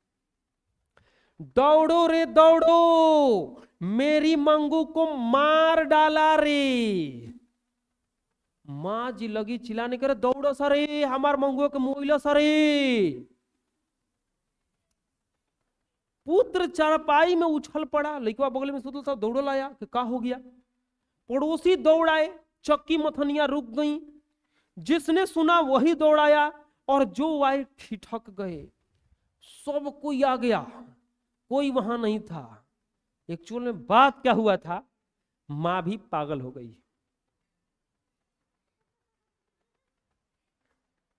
दौड़ो रे दौड़ो, मेरी मंगू को मार डाला रे। माँ जी लगी चिल्लाने, करे दौड़ो सरे, हमार मंगुआ के मोइला सरे। पुत्र चारपाई में उछल पड़ा, लड़का बगल में सुतल था, दौड़ लाया कि का हो गया। पड़ोसी दौड़ाए, चक्की मथनिया रुक गई। जिसने सुना वही दौड़ाया और जो आए ठिठक गए। सब कोई आ गया, कोई वहां नहीं था। एक्चुअल में बात क्या हुआ था, मां भी पागल हो गई।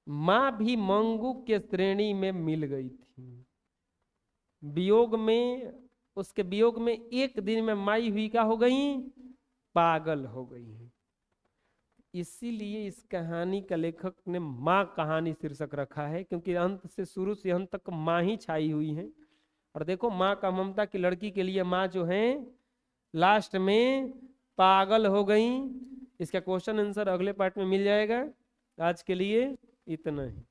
मां भी मंगू के श्रेणी में मिल गई थी। वियोग में, उसके वियोग में एक दिन में माई हुई क्या हो गई, पागल हो गई। इसीलिए इस कहानी का लेखक ने माँ कहानी शीर्षक रखा है, क्योंकि अंत से शुरू से अंत तक माँ ही छाई हुई है। और देखो माँ का ममता की लड़की के लिए माँ जो है लास्ट में पागल हो गई। इसका क्वेश्चन आंसर अगले पार्ट में मिल जाएगा। आज के लिए इतना ही।